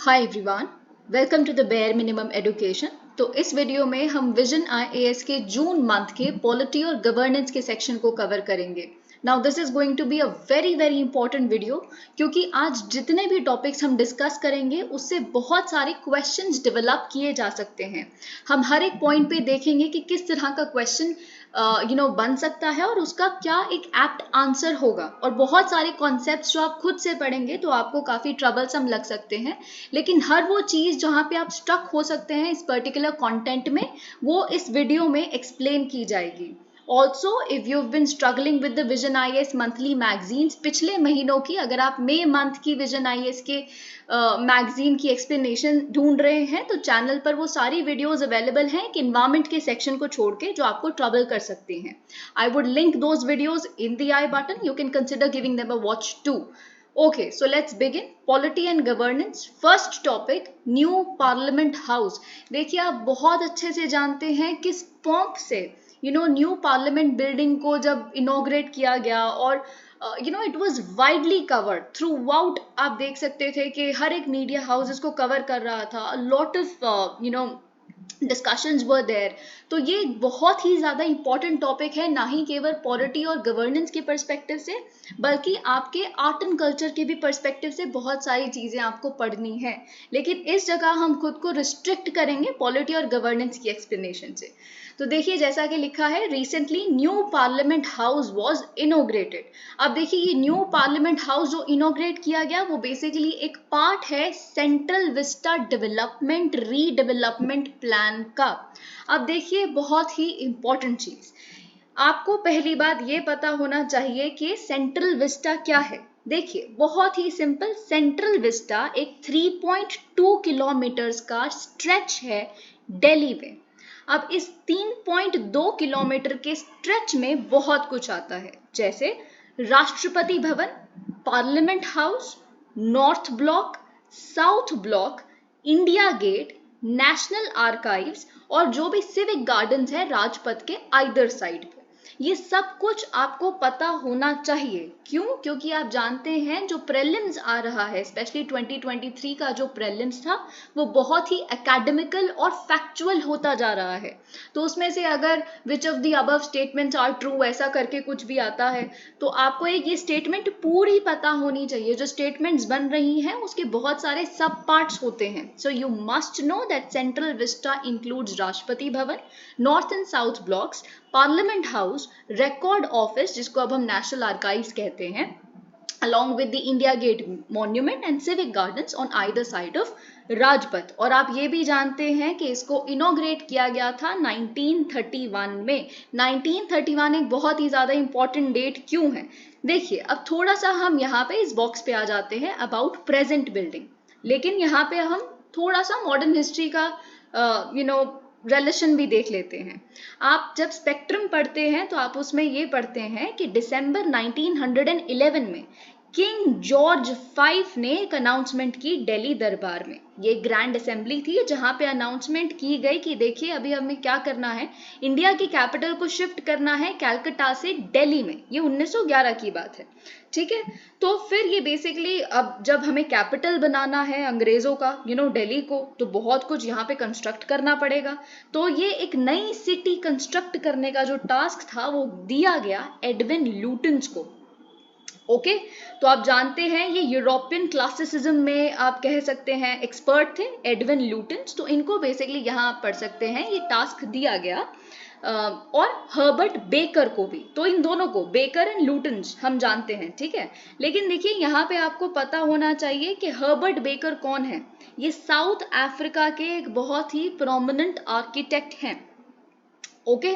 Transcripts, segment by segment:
Hi everyone, welcome to the bare minimum education. तो इस video में हम विजन आईएएस के जून मंथ के पॉलिटी और गवर्नेंस के सेक्शन को कवर करेंगे। Now this is going to be a very important video, क्योंकि आज जितने भी टॉपिक्स हम डिस्कस करेंगे उससे बहुत सारे क्वेश्चंस डेवलप किए जा सकते हैं। हम हर एक पॉइंट पे देखेंगे कि किस तरह का क्वेश्चन बन सकता है और उसका क्या एक एप्ट आंसर होगा। और बहुत सारे कॉन्सेप्ट्स जो आप खुद से पढ़ेंगे तो आपको काफी ट्रबलसम लग सकते हैं, लेकिन हर वो चीज जहां पे आप स्टक हो सकते हैं इस पर्टिकुलर कंटेंट में, वो इस वीडियो में एक्सप्लेन की जाएगी। Also if you been struggling with the vision IAS monthly magazines पिछले महीनों की, अगर आप मई मंथ की विजन आईएएस के मैगजीन की एक्सप्लेनेशन ढूंढ रहे हैं तो चैनल पर वो सारी वीडियोस अवेलेबल हैं कि इन्वायरमेंट के सेक्शन को छोड़ के जो आपको ट्रबल कर सकती हैं। I would link those videos in the I button, you can consider giving them a watch too. Okay, so let's begin. Polity and governance. First topic, new Parliament House. देखिए, आप बहुत अच्छे से जानते हैं किस पंप से न्यू पार्लियामेंट बिल्डिंग को जब इनॉग्रेट किया गया, और it was widely covered through out. आप देख सकते थे कि हर एक मीडिया हाउस इसको कवर कर रहा था। Lot of discussions were there. तो ये बहुत ही ज्यादा इंपॉर्टेंट टॉपिक है, ना ही केवल पॉलिटी और गवर्नेंस के पर्सपेक्टिव से, बल्कि आपके आर्ट एंड कल्चर के भी पर्सपेक्टिव से बहुत सारी चीजें आपको पढ़नी है। लेकिन इस जगह हम खुद को रिस्ट्रिक्ट करेंगे पॉलिटी और गवर्नेंस की एक्सप्लेनेशन से। तो देखिए, जैसा कि लिखा है, recently new parliament house was inaugurated. अब देखिए, ये न्यू पार्लियामेंट हाउस जो इनोग्रेट किया गया वो बेसिकली एक पार्ट है Central Vista development redevelopment plan का। अब देखिए, बहुत ही इंपॉर्टेंट चीज, आपको पहली बात ये पता होना चाहिए कि सेंट्रल विस्टा क्या है। देखिए, बहुत ही सिंपल, सेंट्रल विस्टा एक 3.2 किलोमीटर्स का स्ट्रेच है दिल्ली में। अब इस 3.2 किलोमीटर के स्ट्रेच में बहुत कुछ आता है, जैसे Rashtrapati Bhavan, Parliament House, North Block, South Block, India Gate, National Archives और जो भी सिविक गार्डन्स है राजपथ के आइदर साइड पे। ये सब कुछ आपको पता होना चाहिए। क्यों? क्योंकि आप जानते हैं जो प्रीलिम्स आ रहा है, स्पेशली 2023 का जो प्रीलिम्स था, वो बहुत ही एकेडमिकल और फैक्चुअल होता जा रहा है। तो उसमें से अगर which of the above statements are true ऐसा करके कुछ भी आता है, तो आपको एक ये स्टेटमेंट पूरी पता होनी चाहिए। जो स्टेटमेंट्स बन रही हैं उसके बहुत सारे सब पार्ट्स होते हैं। So you must know that central Vista includes Rashtrapati Bhavan, north and south blocks, parliament house, record office जिसको अब हम नेशनल आर्काइव्स कहते हैं, along with the India Gate monument and civic gardens on either side of Rajpath. और आप ये भी जानते हैं कि इसको इनोग्रेट किया गया था 1931 में। 1931 एक बहुत ही ज्यादा इंपॉर्टेंट डेट क्यों है? देखिए, अब थोड़ा सा हम यहाँ पे इस बॉक्स पे आ जाते हैं अबाउट प्रेजेंट बिल्डिंग, लेकिन यहाँ पे हम थोड़ा सा मॉडर्न हिस्ट्री का रिलेशन भी देख लेते हैं। आप जब स्पेक्ट्रम पढ़ते हैं तो आप उसमें ये पढ़ते हैं कि दिसंबर 1911 में किंग जॉर्ज V ने एक अनाउंसमेंट की दिल्ली दरबार में। ये ग्रैंड असेंबली थी जहां पे अनाउंसमेंट की गई कि देखिए, अभी हमें क्या करना है, इंडिया की कैपिटल को शिफ्ट करना है कैलकाटा से दिल्ली में। ये 1911 की बात है, ठीक है। तो फिर ये बेसिकली, अब जब हमें कैपिटल बनाना है अंग्रेजों का दिल्ली को, तो बहुत कुछ यहाँ पे कंस्ट्रक्ट करना पड़ेगा। तो ये एक नई सिटी कंस्ट्रक्ट करने का जो टास्क था वो दिया गया एडविन लुटियंस को। ओके, तो आप जानते हैं ये यूरोपियन क्लासिसिज्म में आप कह सकते हैं एक्सपर्ट थे एडविन लुटियंस। तो इनको बेसिकली यहाँ आप पढ़ सकते हैं, ये टास्क दिया गया। और हर्बर्ट बेकर को भी। तो इन दोनों को, बेकर एंड लुटियंस, हम जानते हैं, ठीक है। लेकिन देखिए, यहाँ पे आपको पता होना चाहिए कि हर्बर्ट बेकर कौन है। ये साउथ अफ्रीका के एक बहुत ही प्रोमिनेंट आर्किटेक्ट हैं। ओके,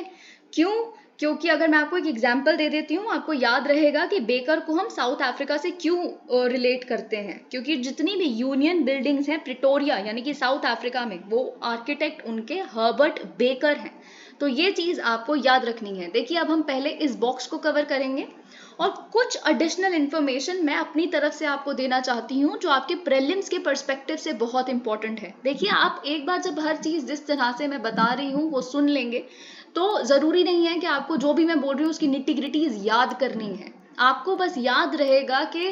क्यों? क्योंकि अगर मैं आपको एक एग्जाम्पल दे देती हूँ, आपको याद रहेगा कि बेकर को हम साउथ अफ्रीका से क्यों रिलेट करते हैं। क्योंकि जितनी भी यूनियन बिल्डिंग्स हैं प्रिटोरिया यानी कि साउथ अफ्रीका में, वो आर्किटेक्ट उनके हर्बर्ट बेकर हैं। तो ये चीज आपको याद रखनी है। देखिए, अब हम पहले इस बॉक्स को कवर करेंगे और कुछ एडिशनल इंफॉर्मेशन मैं अपनी तरफ से आपको देना चाहती हूँ जो आपके प्रीलिम्स के पर्सपेक्टिव से बहुत इंपॉर्टेंट है। देखिए, आप एक बार जब हर चीज जिस तरह से मैं बता रही हूँ वो सुन लेंगे, तो जरूरी नहीं है कि आपको जो भी मैं बोल रही हूँ उसकी निटी ग्रिटीज याद करनी है। आपको बस याद रहेगा कि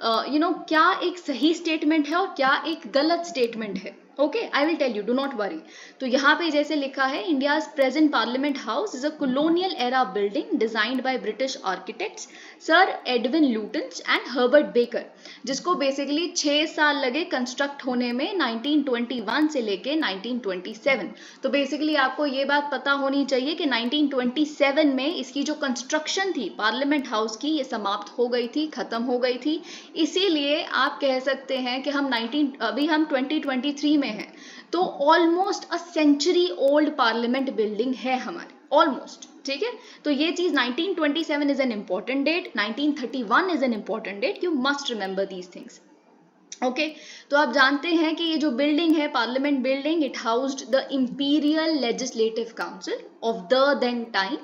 क्या एक सही स्टेटमेंट है और क्या एक गलत स्टेटमेंट है। Okay, I will tell you, do not worry. तो यहाँ पे जैसे लिखा है, India's present parliament house is a colonial era building designed by British architects Sir Edwin Lutyens and Herbert Baker, जिसको बेसिकली 6 साल लगे कंस्ट्रक्ट होने में 1921 से लेके 1927। तो बेसिकली आपको ये बात पता होनी चाहिए कि 1927 में इसकी जो कंस्ट्रक्शन थी पार्लियामेंट हाउस की, ये समाप्त हो गई थी, खत्म हो गई थी। इसीलिए आप कह सकते हैं कि अभी हम 2023 में हैं, तो almost a century old parliament building है हमारी, ऑलमोस्ट। ठीक है, तो ये चीज 1927 is an important date, 1931 is an important date, you must remember these things. Okay, तो आप जानते हैं कि ये जो बिल्डिंग है parliament building, it housed the Imperial Legislative Council of the then time.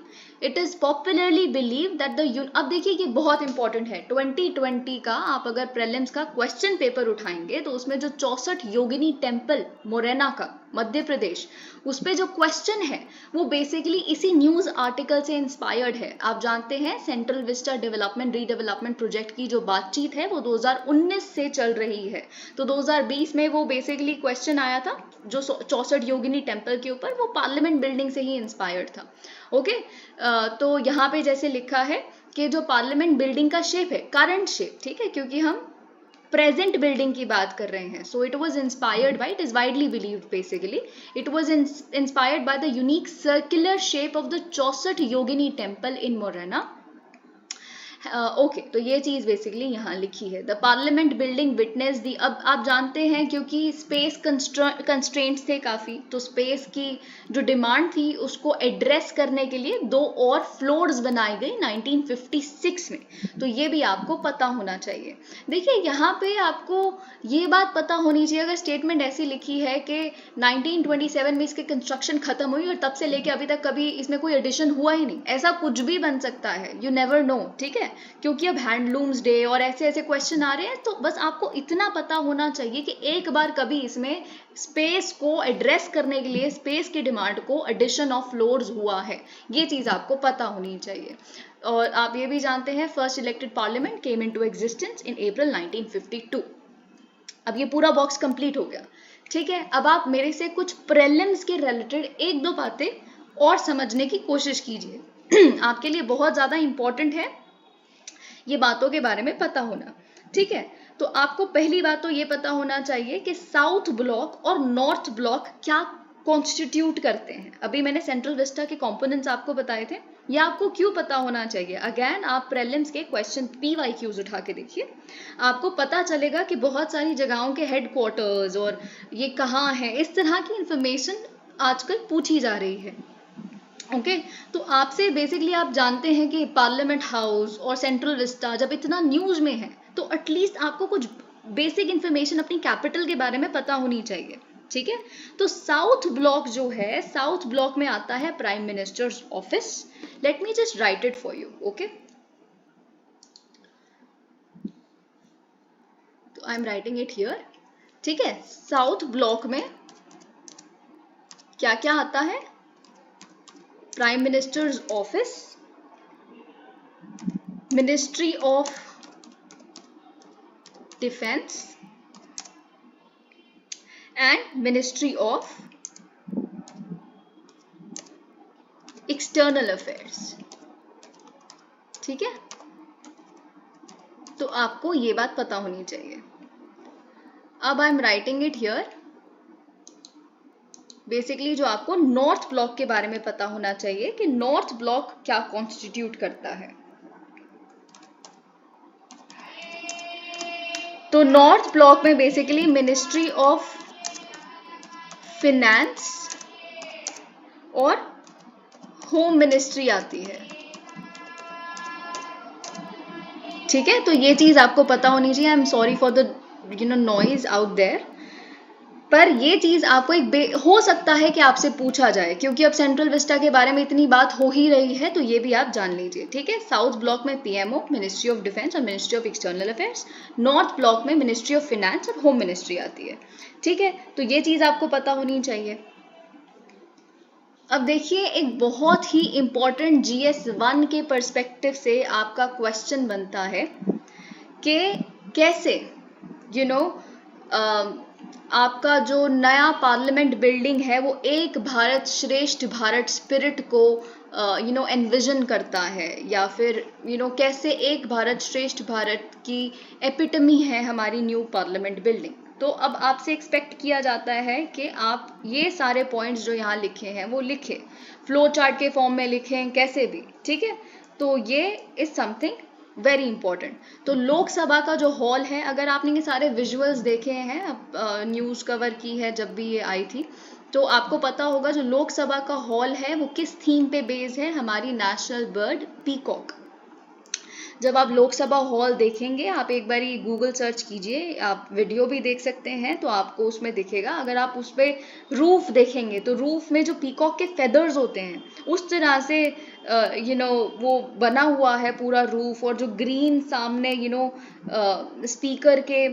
It is popularly believe that the, अब देखिए ये बहुत इंपॉर्टेंट है, 2020 का आप अगर प्रीलिम्स का क्वेश्चन पेपर उठाएंगे तो उसमें जो 64 योगिनी टेम्पल मोरेना का मध्य प्रदेश, उस पे जो क्वेश्चन है वो बेसिकली इसी न्यूज आर्टिकल से इंस्पायर्ड है। आप जानते हैं central Vista development redevelopment project की जो बातचीत है वो 2019 से चल रही है, तो 2020 में वो बेसिकली क्वेश्चन आया था जो 64 योगिनी टेम्पल के ऊपर, वो पार्लियामेंट बिल्डिंग से ही इंस्पायर्ड था। ओके, तो यहाँ पे जैसे लिखा है कि जो पार्लियामेंट बिल्डिंग का शेप है, करंट शेप, ठीक है, क्योंकि हम प्रेजेंट बिल्डिंग की बात कर रहे हैं, so it was inspired by, it is widely believed basically, it was inspired by the unique circular shape of the 64 Yogini temple in Morena. Okay, तो ये चीज बेसिकली यहाँ लिखी है। द पार्लियामेंट बिल्डिंग विटनेस दी, अब आप जानते हैं क्योंकि स्पेस कंस्ट्रेंट्स थे काफी, तो स्पेस की जो डिमांड थी उसको एड्रेस करने के लिए 2 और फ्लोर्स बनाई गई 1956 में, तो ये भी आपको पता होना चाहिए। देखिए यहाँ पे आपको ये बात पता होनी चाहिए, अगर स्टेटमेंट ऐसी लिखी है कि 1927 में इसकी कंस्ट्रक्शन खत्म हुई और तब से लेके अभी तक कभी इसमें कोई एडिशन हुआ ही नहीं, ऐसा कुछ भी बन सकता है, यू नेवर नो। ठीक है, क्योंकि अब हैंडलूम्स डे और ऐसे ऐसे क्वेश्चन आ रहे हैं, तो बस आपको इतना पता होना चाहिए कि एक बार कभी इसमें स्पेस को एड्रेस करने के लिए स्पेस की डिमांड को एडिशन ऑफ फ्लोर्स हुआ है, ये चीज आपको पता होनी चाहिए। और आप ये भी जानते हैं first elected parliament came into existence in April 1952। अब ये पूरा बॉक्स कंप्लीट हो गया। ठीक है, अब आप मेरे से कुछ प्रीलिम्स के रिलेटेड 1-2 बातें और समझने की कोशिश कीजिए आपके लिए बहुत ज्यादा इंपॉर्टेंट है ये बातों के बारे में पता होना। ठीक है, तो आपको पहली बात तो ये पता होना चाहिए कि साउथ ब्लॉक और नॉर्थ ब्लॉक क्या कॉन्स्टिट्यूट करते हैं। अभी मैंने सेंट्रल विस्टा के कंपोनेंट्स आपको बताए थे, ये आपको क्यों पता होना चाहिए। अगेन आप प्रीलिम्स के क्वेश्चन PYQs उठा के देखिए, आपको पता चलेगा कि बहुत सारी जगहों के हेडक्वार्टर्स और ये कहाँ है, इस तरह की इंफॉर्मेशन आजकल पूछी जा रही है। ओके, तो आपसे बेसिकली आप जानते हैं कि पार्लियामेंट हाउस और सेंट्रल विस्टा जब इतना न्यूज में है, तो एटलीस्ट आपको कुछ बेसिक इंफॉर्मेशन अपनी कैपिटल के बारे में पता होनी चाहिए। ठीक है, तो साउथ ब्लॉक जो है, साउथ ब्लॉक में आता है prime minister's office. Let me just write it for you. Okay, तो I am writing it here. ठीक है, साउथ ब्लॉक में क्या क्या आता है, prime minister's office, ministry of defence and ministry of external affairs. ठीक है, तो आपको ये बात पता होनी चाहिए। अब आई am writing it here. Basically जो आपको नॉर्थ ब्लॉक के बारे में पता होना चाहिए कि नॉर्थ ब्लॉक क्या कॉन्स्टिट्यूट करता है। तो नॉर्थ ब्लॉक में बेसिकली मिनिस्ट्री ऑफ फिनेंस और होम मिनिस्ट्री आती है। ठीक है, तो ये चीज आपको पता होनी चाहिए। I am sorry for the noise out there, पर ये चीज आपको हो सकता है कि आपसे पूछा जाए, क्योंकि अब सेंट्रल विस्टा के बारे में इतनी बात हो ही रही है, तो ये भी आप जान लीजिए। ठीक है, साउथ ब्लॉक में PMO मिनिस्ट्री ऑफ डिफेंस और ministry of external affairs, north block में मिनिस्ट्री ऑफ फिनेंस और होम मिनिस्ट्री आती है। ठीक है, तो ये चीज आपको पता होनी चाहिए। अब देखिए, एक बहुत ही इंपॉर्टेंट GS1 के पर्सपेक्टिव से आपका क्वेश्चन बनता है कि कैसे यू नो आपका जो नया पार्लियामेंट बिल्डिंग है वो एक भारत श्रेष्ठ भारत स्पिरिट को एनविजन करता है, या फिर कैसे एक भारत श्रेष्ठ भारत की एपिटमी है हमारी न्यू पार्लियामेंट बिल्डिंग। तो अब आपसे एक्सपेक्ट किया जाता है कि आप ये सारे पॉइंट्स जो यहाँ लिखे हैं वो लिखें, फ्लो चार्ट के फॉर्म में लिखें, कैसे भी, ठीक है। तो ये इज समथिंग वेरी इंपॉर्टेंट। तो लोकसभा का जो हॉल है, अगर आपने ये सारे विजुअल्स देखे हैं, न्यूज़ कवर की है जब भी ये आई थी, तो आपको पता होगा जो लोकसभा का हॉल है वो किस थीम पे बेस्ड है, हमारी नेशनल बर्ड पीकॉक। जब आप लोकसभा हॉल देखेंगे, आप एक बारी गूगल सर्च कीजिए, आप वीडियो भी देख सकते हैं तो आपको उसमें दिखेगा। अगर आप उस पर रूफ देखेंगे तो रूफ में जो पीकॉक के फेदर्स होते हैं उस तरह से वो बना हुआ है पूरा रूफ, और जो ग्रीन सामने स्पीकर के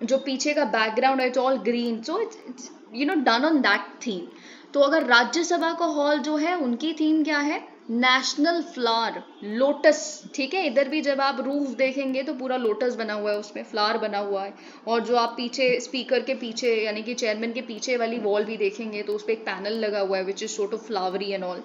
जो पीछे का बैकग्राउंड है it's all green, so it's done on that theme. तो अगर राज्यसभा का हॉल जो है उनकी थीम क्या है, नेशनल फ्लावर लोटस, ठीक है। इधर भी जब आप रूफ देखेंगे तो पूरा लोटस बना हुआ है, उसमें फ्लावर बना हुआ है। और जो आप पीछे स्पीकर के पीछे यानी कि चेयरमैन के पीछे वाली वॉल भी देखेंगे तो उस पर एक पैनल लगा हुआ है which is sort of flowery and all,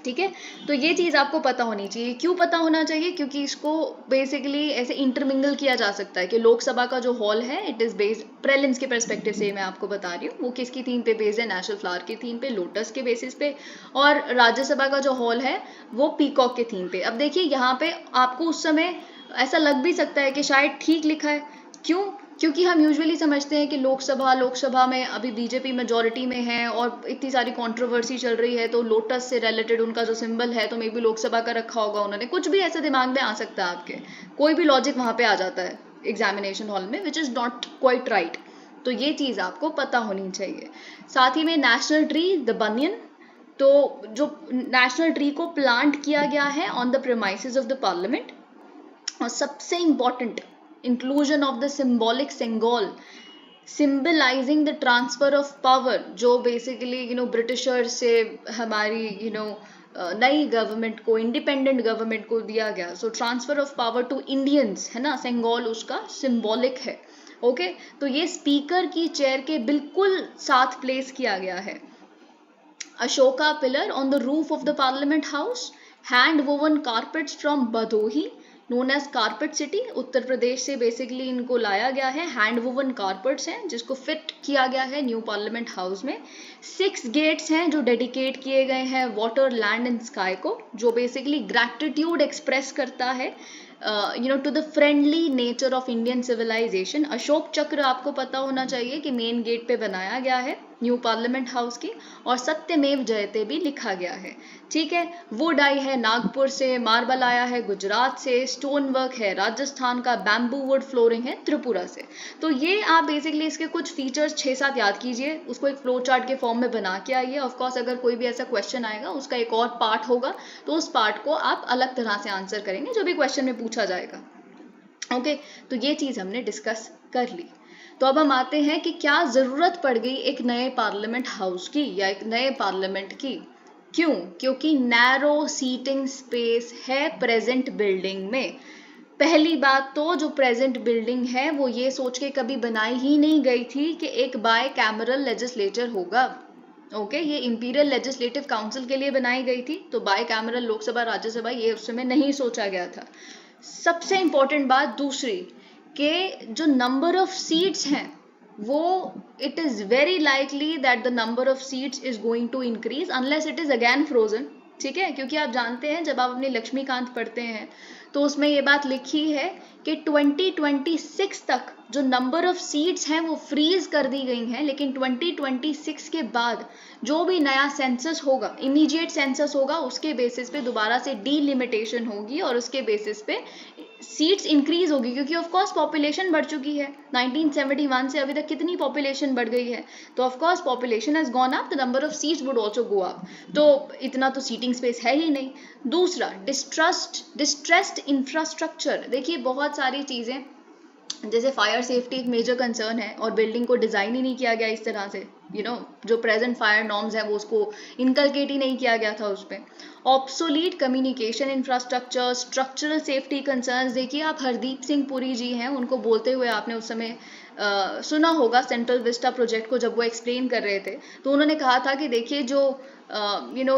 ठीक है। तो ये चीज़ आपको पता होनी चाहिए। क्यों पता होना चाहिए? क्योंकि इसको बेसिकली ऐसे इंटरमिंगल किया जा सकता है कि लोकसभा का जो हॉल है इट इज़ बेस्ड, प्रेलिम्स के परस्पेक्टिव से मैं आपको बता रही हूँ, वो किसकी थीम पे बेस्ड है, नेशनल फ्लावर की थीम पे, लोटस के बेसिस पे। और राज्यसभा का जो हॉल है वो पीकॉक के थीम पे। अब देखिए यहाँ पे आपको उस समय ऐसा लग भी सकता है कि शायद ठीक लिखा है। क्यों? क्योंकि हम यूजुअली समझते हैं कि लोकसभा में अभी बीजेपी मेजॉरिटी में है और इतनी सारी कंट्रोवर्सी चल रही है, तो लोटस से रिलेटेड उनका जो सिंबल है तो मे बी लोकसभा का रखा होगा उन्होंने, कुछ भी ऐसे दिमाग में आ सकता है आपके, कोई भी लॉजिक वहां पे आ जाता है एग्जामिनेशन हॉल में, which is not quite right. तो ये चीज़ आपको पता होनी चाहिए। साथ ही में नेशनल ट्री द बनियन, तो जो नेशनल ट्री को प्लांट किया गया है on the premises of the parliament. और सबसे important, inclusion of the symbolic single symbolising the transfer of power, जो बेसिकली ब्रिटिशर से हमारी नई गवर्नमेंट को, इंडिपेंडेंट गवर्नमेंट को दिया गया। So transfer of power to Indians है ना, सिंगल उसका सिंबॉलिक है। ओके तो ये स्पीकर की चेयर के बिल्कुल साथ प्लेस किया गया है। Ashoka pillar on the roof of the parliament house, hand woven carpets from Bhadohi known as carpet city, Uttar Pradesh से बेसिकली इनको लाया गया है। हैंड वोवन कारपेट्स हैं जिसको फिट किया गया है न्यू पार्लियामेंट हाउस में। 6 गेट्स हैं जो डेडिकेट किए गए हैं वाटर, लैंड एंड स्काई को, जो बेसिकली ग्रैटिट्यूड एक्सप्रेस करता है to the friendly nature of Indian civilisation. Ashoka Chakra आपको पता होना चाहिए कि मेन गेट पे बनाया गया है न्यू पार्लियामेंट हाउस की, और सत्यमेव जयते भी लिखा गया है, ठीक है। वुड आई है नागपुर से, मार्बल आया है गुजरात से, स्टोन वर्क है राजस्थान का, बैम्बू वुड फ्लोरिंग है त्रिपुरा से। तो ये आप बेसिकली इसके कुछ फीचर्स 6-7 याद कीजिए, उसको एक फ्लो चार्ट के फॉर्म में बना के आइए। ऑफकोर्स अगर कोई भी ऐसा क्वेश्चन आएगा उसका एक और पार्ट होगा तो उस पार्ट को आप अलग तरह से आंसर करेंगे जो भी क्वेश्चन में पूछा जाएगा। ओके तो ये चीज हमने डिस्कस कर ली। तो अब हम आते हैं कि क्या जरूरत पड़ गई एक नए पार्लियामेंट हाउस की या एक नए पार्लियामेंट की। क्यों? क्योंकि नैरो सीटिंग स्पेस है प्रेजेंट बिल्डिंग में। पहली बात तो जो प्रेजेंट बिल्डिंग है वो ये सोच के कभी बनाई ही नहीं गई थी कि एक बाय कैमरल लेजिस्लेचर होगा। ओके ये इंपीरियल लेजिस्लेटिव काउंसिल के लिए बनाई गई थी, तो बाय कैमरल लोकसभा राज्यसभा ये उस समय नहीं सोचा गया था। सबसे इंपॉर्टेंट बात दूसरी कि जो नंबर ऑफ सीट्स हैं वो it is very likely that the number of seats is going to increase unless it is again frozen, ठीक है। क्योंकि आप जानते हैं जब आप अपनी लक्ष्मीकांत पढ़ते हैं तो उसमें ये बात लिखी है कि 2026 तक जो नंबर ऑफ सीट्स हैं वो फ्रीज कर दी गई हैं, लेकिन 2026 के बाद जो भी नया सेंसस होगा, इमीडिएट सेंसस होगा, उसके बेसिस पे दोबारा से डीलिमिटेशन होगी और उसके बेसिस पे सीट्स इंक्रीज होगी, क्योंकि ऑफ कोर्स पॉपुलेशन बढ़ चुकी है। 1971 से अभी तक कितनी पॉपुलेशन बढ़ गई है, तो of course population has gone up, the number of seats would also go up. तो इतना तो सीटिंग स्पेस है ही नहीं। दूसरा डिस्ट्रेस्ड इंफ्रास्ट्रक्चर, देखिए बहुत सारी चीजें जैसे फायर सेफ्टी एक मेजर कंसर्न है और बिल्डिंग को डिज़ाइन ही नहीं किया गया इस तरह से, जो प्रेजेंट फायर नॉर्म्स है वो उसको इनकलकेट ही नहीं किया गया था उस पर। Obsolete communication infrastructure, structural safety concerns, देखिए आप हरदीप सिंह पुरी जी हैं, उनको बोलते हुए आपने उस समय सुना होगा सेंट्रल विस्टा प्रोजेक्ट को, जब वो एक्सप्लेन कर रहे थे तो उन्होंने कहा था कि देखिए जो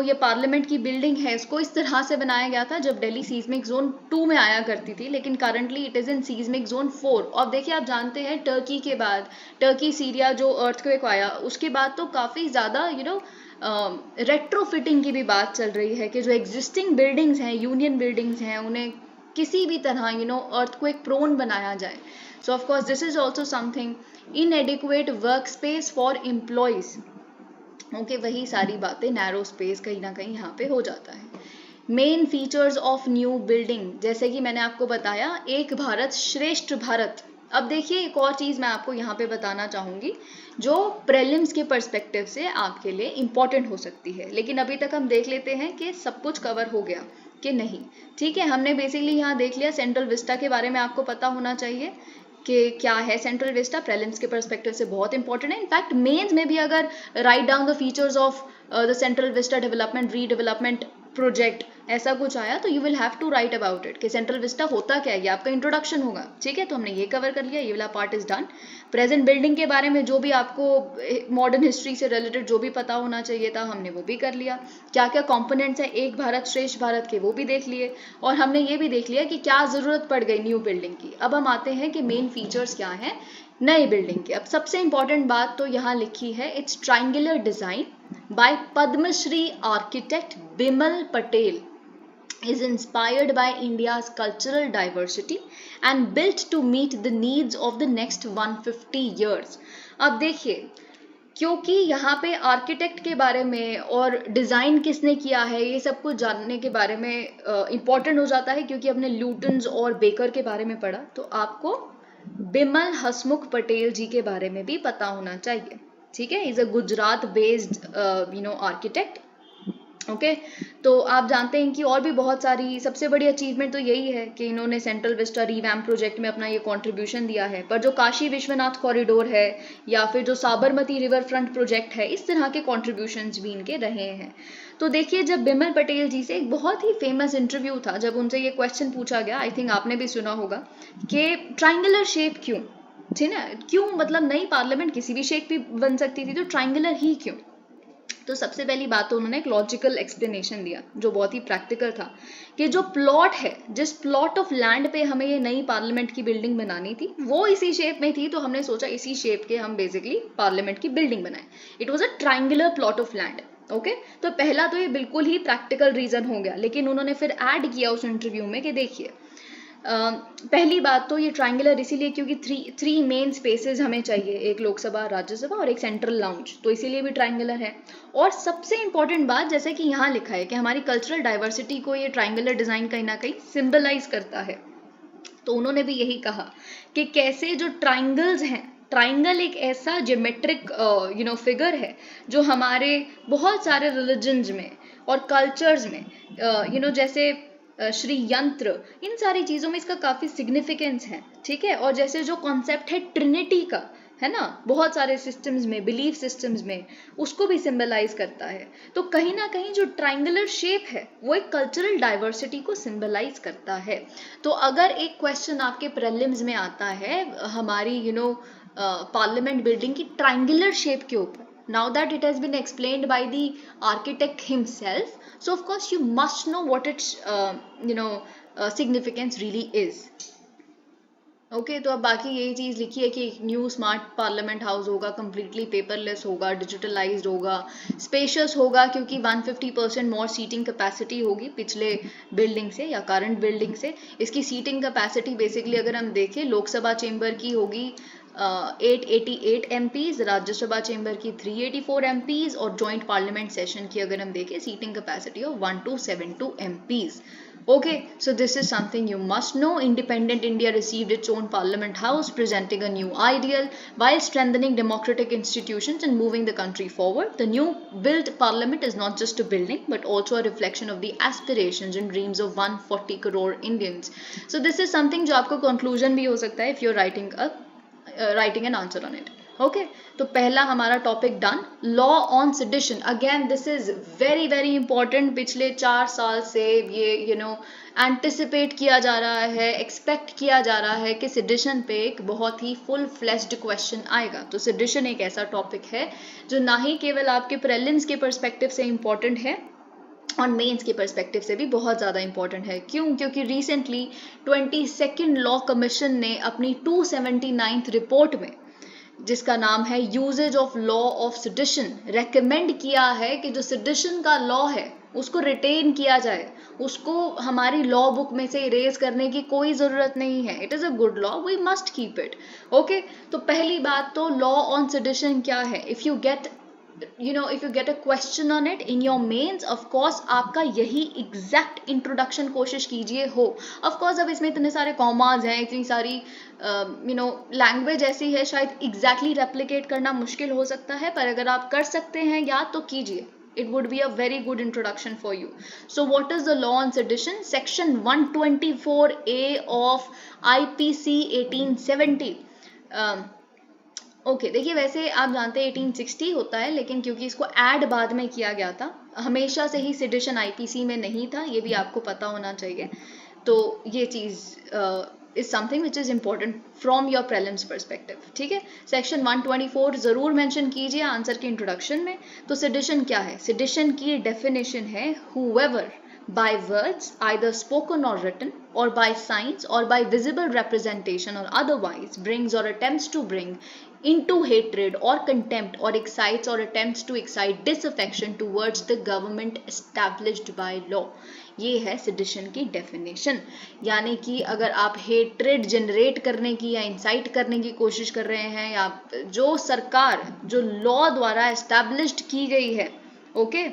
ये पार्लियामेंट की बिल्डिंग है इसको इस तरह से बनाया गया था जब दिल्ली सीस्मिक जोन 2 में आया करती थी, लेकिन currently it is in seismic zone 4। और देखिए आप जानते हैं टर्की के बाद, टर्की सीरिया जो अर्थक्वेक आया उसके बाद तो काफ़ी ज़्यादा रेट्रोफिटिंग की भी बात चल रही है कि जो एग्जिस्टिंग बिल्डिंग्स हैं, यूनियन बिल्डिंग्स हैं, उन्हें किसी भी तरह अर्थक्वेक प्रोन बनाया जाए। सो of course this is also something. इनएडिक्वेट work space for employees, okay, वही सारी बातें, नैरो स्पेस कहीं ना कहीं यहाँ पे हो जाता है। Main features of new building, जैसे कि मैंने आपको बताया एक भारत श्रेष्ठ भारत। अब देखिए एक और चीज़ मैं आपको यहाँ पे बताना चाहूँगी जो प्रीलिम्स के पर्सपेक्टिव से आपके लिए इम्पॉर्टेंट हो सकती है, लेकिन अभी तक हम देख लेते हैं कि सब कुछ कवर हो गया कि नहीं। ठीक है, हमने बेसिकली यहाँ देख लिया सेंट्रल विस्टा के बारे में, आपको पता होना चाहिए कि क्या है सेंट्रल विस्टा, प्रीलिम्स के पर्सपेक्टिव से बहुत इंपॉर्टेंट है। इनफैक्ट मेंस में भी अगर write down the features of the Central Vista development redevelopment project ऐसा कुछ आया तो you will have to write about it कि सेंट्रल विस्टा होता क्या है, ये आपका इंट्रोडक्शन होगा। ठीक है, तो हमने ये कवर कर लिया, ये वाला part is done. Present building के बारे में जो भी आपको मॉडर्न हिस्ट्री से रिलेटेड जो भी पता होना चाहिए था हमने वो भी कर लिया। क्या क्या कंपोनेंट्स हैं एक भारत श्रेष्ठ भारत के वो भी देख लिए, और हमने ये भी देख लिया कि क्या जरूरत पड़ गई न्यू बिल्डिंग की। अब हम आते हैं कि मेन फीचर्स क्या हैं नई बिल्डिंग के। अब सबसे इंपॉर्टेंट बात तो यहाँ लिखी है, it's triangular design by Padmashri architect Bimal Patel, is inspired by India's cultural diversity and built to meet the needs of the next 150 years। अब देखिए, क्योंकि यहाँ पे आर्किटेक्ट के बारे में और डिज़ाइन किसने किया है ये सब कुछ जानने के बारे में इम्पॉर्टेंट हो जाता है, क्योंकि अपने ल्यूटन्स और बेकर के बारे में पढ़ा तो आपको बिमल हसमुख पटेल जी के बारे में भी पता होना चाहिए। ठीक है, is a Gujarat based architect. Okay, तो आप जानते हैं कि और भी बहुत सारी, सबसे बड़ी अचीवमेंट तो यही है कि इन्होंने सेंट्रल विस्टा रिवैम्प प्रोजेक्ट में अपना ये कंट्रीब्यूशन दिया है। पर जो काशी विश्वनाथ कॉरिडोर है या फिर जो साबरमती रिवर फ्रंट प्रोजेक्ट है, इस तरह के कॉन्ट्रीब्यूशंस भी इनके रहे हैं। तो देखिए, जब बिमल पटेल जी से एक बहुत ही फेमस इंटरव्यू था, जब उनसे ये क्वेश्चन पूछा गया, आई थिंक आपने भी सुना होगा, कि ट्राइंगुलर शेप क्यों, ठीक ना, क्यों, मतलब नई पार्लियामेंट किसी भी शेप की बन सकती थी तो ट्राइंगुलर ही क्यों। तो सबसे पहली बात तो उन्होंने एक लॉजिकल एक्सप्लेनेशन दिया जो बहुत ही प्रैक्टिकल था, कि जो प्लॉट है, जिस प्लॉट ऑफ लैंड पे हमें ये नई पार्लियामेंट की बिल्डिंग बनानी थी वो इसी शेप में थी, तो हमने सोचा इसी शेप के हम बेसिकली पार्लियामेंट की बिल्डिंग बनाएं। It was a triangular plot of land. Okay, तो पहला तो ये बिल्कुल ही प्रैक्टिकल रीजन हो गया, लेकिन उन्होंने फिर ऐड किया उस इंटरव्यू में कि देखिए, पहली बात तो ये ट्राइंगुलर इसीलिए क्योंकि थ्री मेन स्पेसेस हमें चाहिए, एक लोकसभा, राज्यसभा और एक सेंट्रल लाउंज, तो इसीलिए भी ट्राइंगुलर है। और सबसे इंपॉर्टेंट बात, जैसे कि यहाँ लिखा है कि हमारी कल्चरल डाइवर्सिटी को ये ट्राइंगुलर डिजाइन कहीं ना कहीं सिंबलाइज करता है। तो उन्होंने भी यही कहा कि कैसे जो ट्राइंगल्स हैं, ट्राइंगल एक ऐसा ज्योमेट्रिक फिगर है जो हमारे बहुत सारे रिलीजन्स में और कल्चर्स में जैसे श्री यंत्र, इन सारी चीज़ों में इसका काफ़ी सिग्निफिकेंस है। ठीक है, और जैसे जो कॉन्सेप्ट है ट्रिनिटी का, है ना, बहुत सारे सिस्टम्स में, बिलीफ सिस्टम्स में, उसको भी सिंबलाइज करता है। तो कहीं ना कहीं जो ट्राइंगुलर शेप है वो एक कल्चरल डाइवर्सिटी को सिंबलाइज करता है। तो अगर एक क्वेश्चन आपके प्रीलिम्स में आता है हमारी पार्लियामेंट बिल्डिंग की ट्राइंगुलर शेप के ऊपर, now that it has been explained by the architect himself, so of course you must know what its significance really is। Okay, तो अब बाकी यही चीज़ लिखी है कि न्यू स्मार्ट पार्लियामेंट हाउस होगा, कम्प्लीटली पेपरलेस होगा, डिजिटलाइज्ड होगा, स्पेशियस होगा क्योंकि 150% मोर सीटिंग कैपेसिटी होगी पिछले बिल्डिंग से या करंट बिल्डिंग से। इसकी सीटिंग कैपेसिटी बेसिकली अगर हम देखें, लोकसभा चेंबर की होगी 888 MPs, राज्यसभा चेंबर की 384 MPs और जॉइंट पार्लियामेंट सेशन की अगर हम देखें seating capacity of 1272 MPs। Okay, so this is something you must know. Independent India received its own parliament house, presenting a new ideal while strengthening democratic institutions and moving the country forward. The new built parliament is not just a building but also a reflection of the aspirations and dreams of 140 crore Indians. So this is something जो आपको conclusion भी हो सकता है if you're writing an answer on it. Okay तो पहला हमारा topic done. Law on sedition, again this is very very important. पिछले 4 साल से ये एंटिसिपेट किया जा रहा है, एक्सपेक्ट किया जा रहा है कि सेडिशन पे एक बहुत ही फुल फ्लेश्ड क्वेश्चन आएगा. तो सेडिशन एक ऐसा टॉपिक है जो ना ही केवल आपके प्रीलिम्स के पर्सपेक्टिव से इम्पॉर्टेंट है और मेंस के पर्सपेक्टिव से भी बहुत ज़्यादा इंपॉर्टेंट है. क्यों? क्योंकि रिसेंटली 22nd लॉ कमीशन ने अपनी 279th रिपोर्ट में, जिसका नाम है usages of law of sedition, recommend किया है कि जो सेडिशन का लॉ है उसको रिटेन किया जाए, उसको हमारी लॉ बुक में से इरेज करने की कोई ज़रूरत नहीं है. It is a good law, we must keep it. Okay, तो पहली बात तो लॉ ऑन सेडिशन क्या है. If you get a question on it in your mains, of course आपका यही एग्जैक्ट इंट्रोडक्शन कोशिश कीजिए हो. ऑफ कोर्स अब इसमें इतने सारे कॉमाज हैं, इतनी सारी लैंग्वेज ऐसी है, शायद एग्जैक्टली रेप्लिकेट करना मुश्किल हो सकता है, पर अगर आप कर सकते हैं याद तो कीजिए. It would be a very good introduction for you. So what is the law on sedition? Section 124A of IPC 1870. Okay, देखिए वैसे आप जानते हैं 1860 होता है, लेकिन क्योंकि इसको ऐड बाद में किया गया था, हमेशा से ही सेडिशन आईपीसी में नहीं था, ये भी आपको पता होना चाहिए. तो ये चीज़ is something which is important from your prelims perspective. ठीक है, सेक्शन 124 ज़रूर मेंशन कीजिए आंसर के इंट्रोडक्शन में. तो सेडिशन क्या है? सेडिशन की डेफिनेशन है whoever by words either spoken or written or by signs or by visible representation or otherwise brings or attempts to bring into hatred or contempt or excites or attempts to excite disaffection towards the government established by law. ये है sedition की definition. यानी कि अगर आप hatred generate करने की या इंसाइट करने की कोशिश कर रहे हैं, या जो सरकार जो लॉ द्वारा एस्टैब्लिश्ड की गई है, ओके,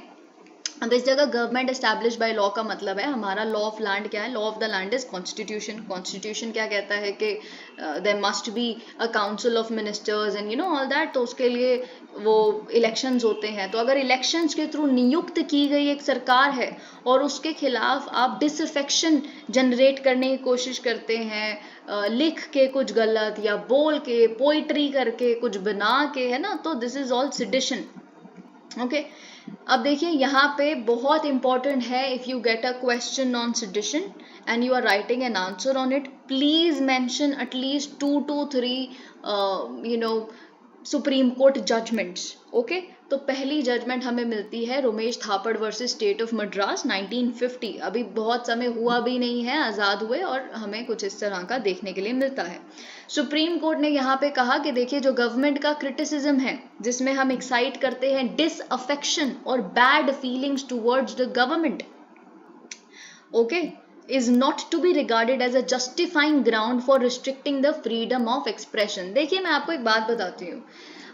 अब इस जगह गवर्नमेंट एस्टैब्लिश बाय लॉ का मतलब है हमारा लॉ ऑफ लैंड क्या है? Law of the land is constitution. Constitution क्या कहता है कि there must be a council of ministers and all that. तो उसके लिए वो इलेक्शंस होते हैं. तो अगर इलेक्शंस के थ्रू नियुक्त की गई एक सरकार है और उसके खिलाफ आप डिसअफेक्शन जनरेट करने की कोशिश करते हैं, लिख के कुछ गलत या बोल के, पोइट्री करके, कुछ बना के, है ना, तो this is all sedition. Okay, अब देखिए यहाँ पे बहुत इंपॉर्टेंट है, if you get a question on sedition and you are writing an answer on it, please mention at least 2 to 3 supreme court judgments. Okay, तो पहली जजमेंट हमें मिलती है Romesh Thapar versus state of Madras 1950. अभी बहुत समय हुआ भी नहीं है आज़ाद हुए, और हमें कुछ इस तरह का देखने के लिए मिलता है. सुप्रीम कोर्ट ने यहाँ पे कहा कि देखिए जो गवर्नमेंट का क्रिटिसिज्म है, जिसमें हम एक्साइट करते हैं डिसअफेक्शन और bad feelings towards the government, okay, is not to be regarded as a justifying ground for restricting the freedom of expression. देखिए मैं आपको एक बात बताती हूँ.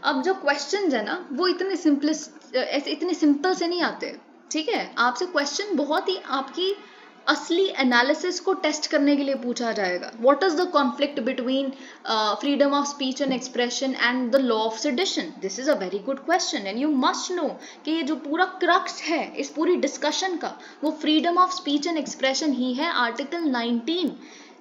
अब जो क्वेश्चंस है ना, वो इतने सिंपल से नहीं आते. ठीक है, आपसे क्वेश्चन बहुत ही आपकी असली एनालिसिस को टेस्ट करने के लिए पूछा जाएगा. What is the conflict between freedom of speech and expression and the law of sedition? This is a very good question and you must know कि ये जो पूरा क्रक्स है इस पूरी डिस्कशन का, वो freedom of speech and expression ही है, आर्टिकल 19,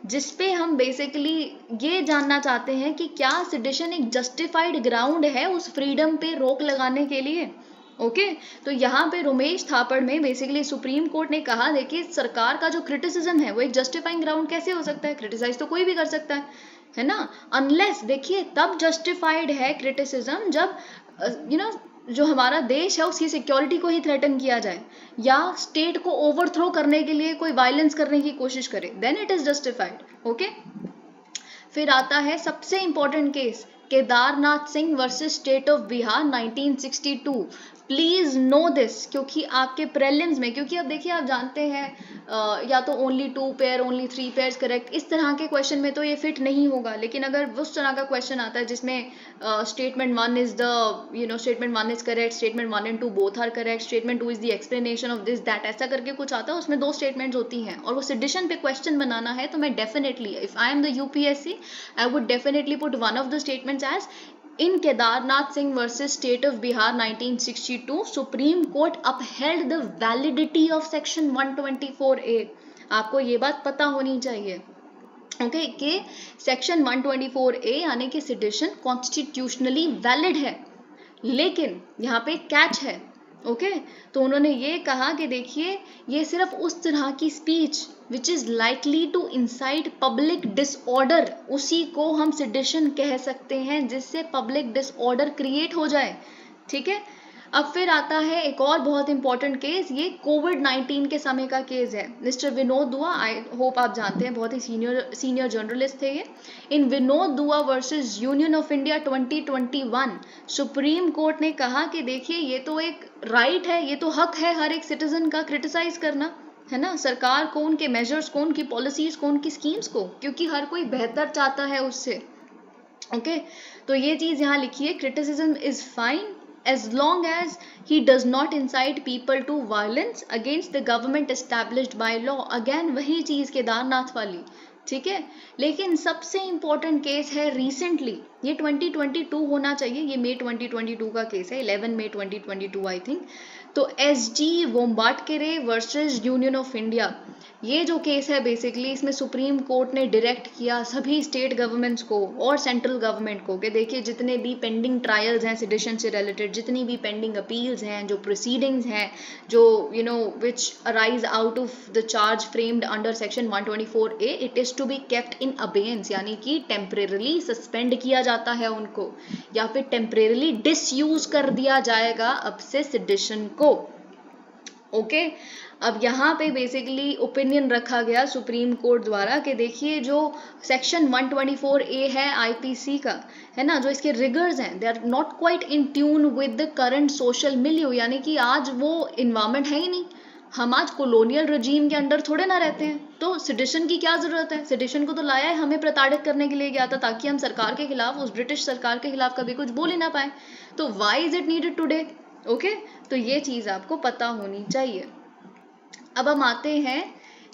जिसपे हम बेसिकली ये जानना चाहते हैं कि क्या सेडिशन एक जस्टिफाइड ग्राउंड है उस फ्रीडम पे रोक लगाने के लिए. ओके, तो यहाँ पे रोमेश थापड़ में बेसिकली सुप्रीम कोर्ट ने कहा, देखिए सरकार का जो क्रिटिसिज्म है वो एक जस्टिफाइंग ग्राउंड कैसे हो सकता है? क्रिटिसाइज तो कोई भी कर सकता है ना, अनलेस, देखिए तब जस्टिफाइड है क्रिटिसिज्म जब जो हमारा देश है उसकी सिक्योरिटी को ही थ्रेटन किया जाए या स्टेट को ओवरथ्रो करने के लिए कोई वायलेंस करने की कोशिश करे, then it is justified. Okay, फिर आता है सबसे important case, Kedarnath Singh versus state of Bihar 1962। Please know this, क्योंकि आपके प्रीलिम्स में, क्योंकि अब देखिए आप जानते हैं या तो only 2 pair, only 3 pairs correct, इस तरह के क्वेश्चन में तो ये फिट नहीं होगा। लेकिन अगर उस तरह का क्वेश्चन आता है जिसमें statement 1 is the statement 1 is correct, statement 1 and 2 both are correct, statement 2 is the explanation of this that, ऐसा करके कुछ आता है, उसमें 2 स्टेटमेंट्स होती हैं और वो सेडिशन पे क्वेश्चन बनाना है, तो मैं definitely, if I am the UPSC, I would definitely put one of the statements as In Kedarnath Singh versus State of Bihar 1962, Supreme Court upheld the validity of Section 124A. आपको ये बात पता होनी चाहिए, okay, कि section 124A यानी कि sedition constitutionally valid है। लेकिन यहाँ पे कैच है, ओके, तो उन्होंने ये कहा कि देखिए ये सिर्फ उस तरह की speech which is likely to incite public disorder, उसी को हम सेडिशन कह सकते हैं जिससे पब्लिक डिसऑर्डर क्रिएट हो जाए, ठीक है। अब फिर आता है एक और बहुत इंपॉर्टेंट केस, ये कोविड-19 के समय का केस है। मिस्टर विनोद दुआ, आई होप आप जानते हैं, बहुत ही सीनियर जर्नलिस्ट थे ये। इन विनोद दुआ versus Union of India 2021, supreme court ने कहा कि देखिए ये तो एक राइट है, ये तो हक है हर एक सिटीजन का क्रिटिसाइज करना, है ना, सरकार को, उनके मेजर्स को, उनकी पॉलिसीज को, उनकी स्कीम्स को, क्योंकि हर कोई बेहतर चाहता है उससे, ओके। तो ये चीज यहाँ लिखी है, criticism is fine as long as he does not incite people to violence against the government established by law। Again वही चीज केदारनाथ वाली, ठीक है। लेकिन सबसे इंपॉर्टेंट केस है रिसेंटली, ये 2022 होना चाहिए, ये मई 2022 का केस है, 11 मई 2022 आई थिंक। तो SG Vombatkere versus Union of India, ये जो केस है बेसिकली, इसमें सुप्रीम कोर्ट ने डायरेक्ट किया सभी स्टेट गवर्नमेंट्स को और सेंट्रल गवर्नमेंट को कि देखिए जितने भी पेंडिंग ट्रायल्स हैं सेडिशन से रिलेटेड, जितनी भी पेंडिंग अपील्स हैं, जो प्रोसीडिंग्स हैं, जो which arise out of the charge framed under section 124A, it is to be kept in abeyance, यानी कि टेम्परेरली सस्पेंड किया जाता है उनको, या फिर टेम्परेरली डिसयूज कर दिया जाएगा अब से सेडिशन को, ओके। अब यहाँ पे बेसिकली ओपिनियन रखा गया सुप्रीम कोर्ट द्वारा कि देखिए जो सेक्शन 124A है आईपीसी का, है ना, जो इसके रिगर्स हैं, they are not quite in tune with the current social milieu, यानी कि आज वो इन्वायरमेंट है ही नहीं, हम आज कॉलोनियल रजीम के अंडर थोड़े ना रहते हैं, तो सेडिशन की क्या जरूरत है। सेडिशन को तो लाया है हमें प्रताड़ित करने के लिए गया था, ताकि हम सरकार के खिलाफ, उस ब्रिटिश सरकार के खिलाफ कभी कुछ बोल ही ना पाए, तो why is it needed today, okay. तो ये चीज आपको पता होनी चाहिए। अब हम आते हैं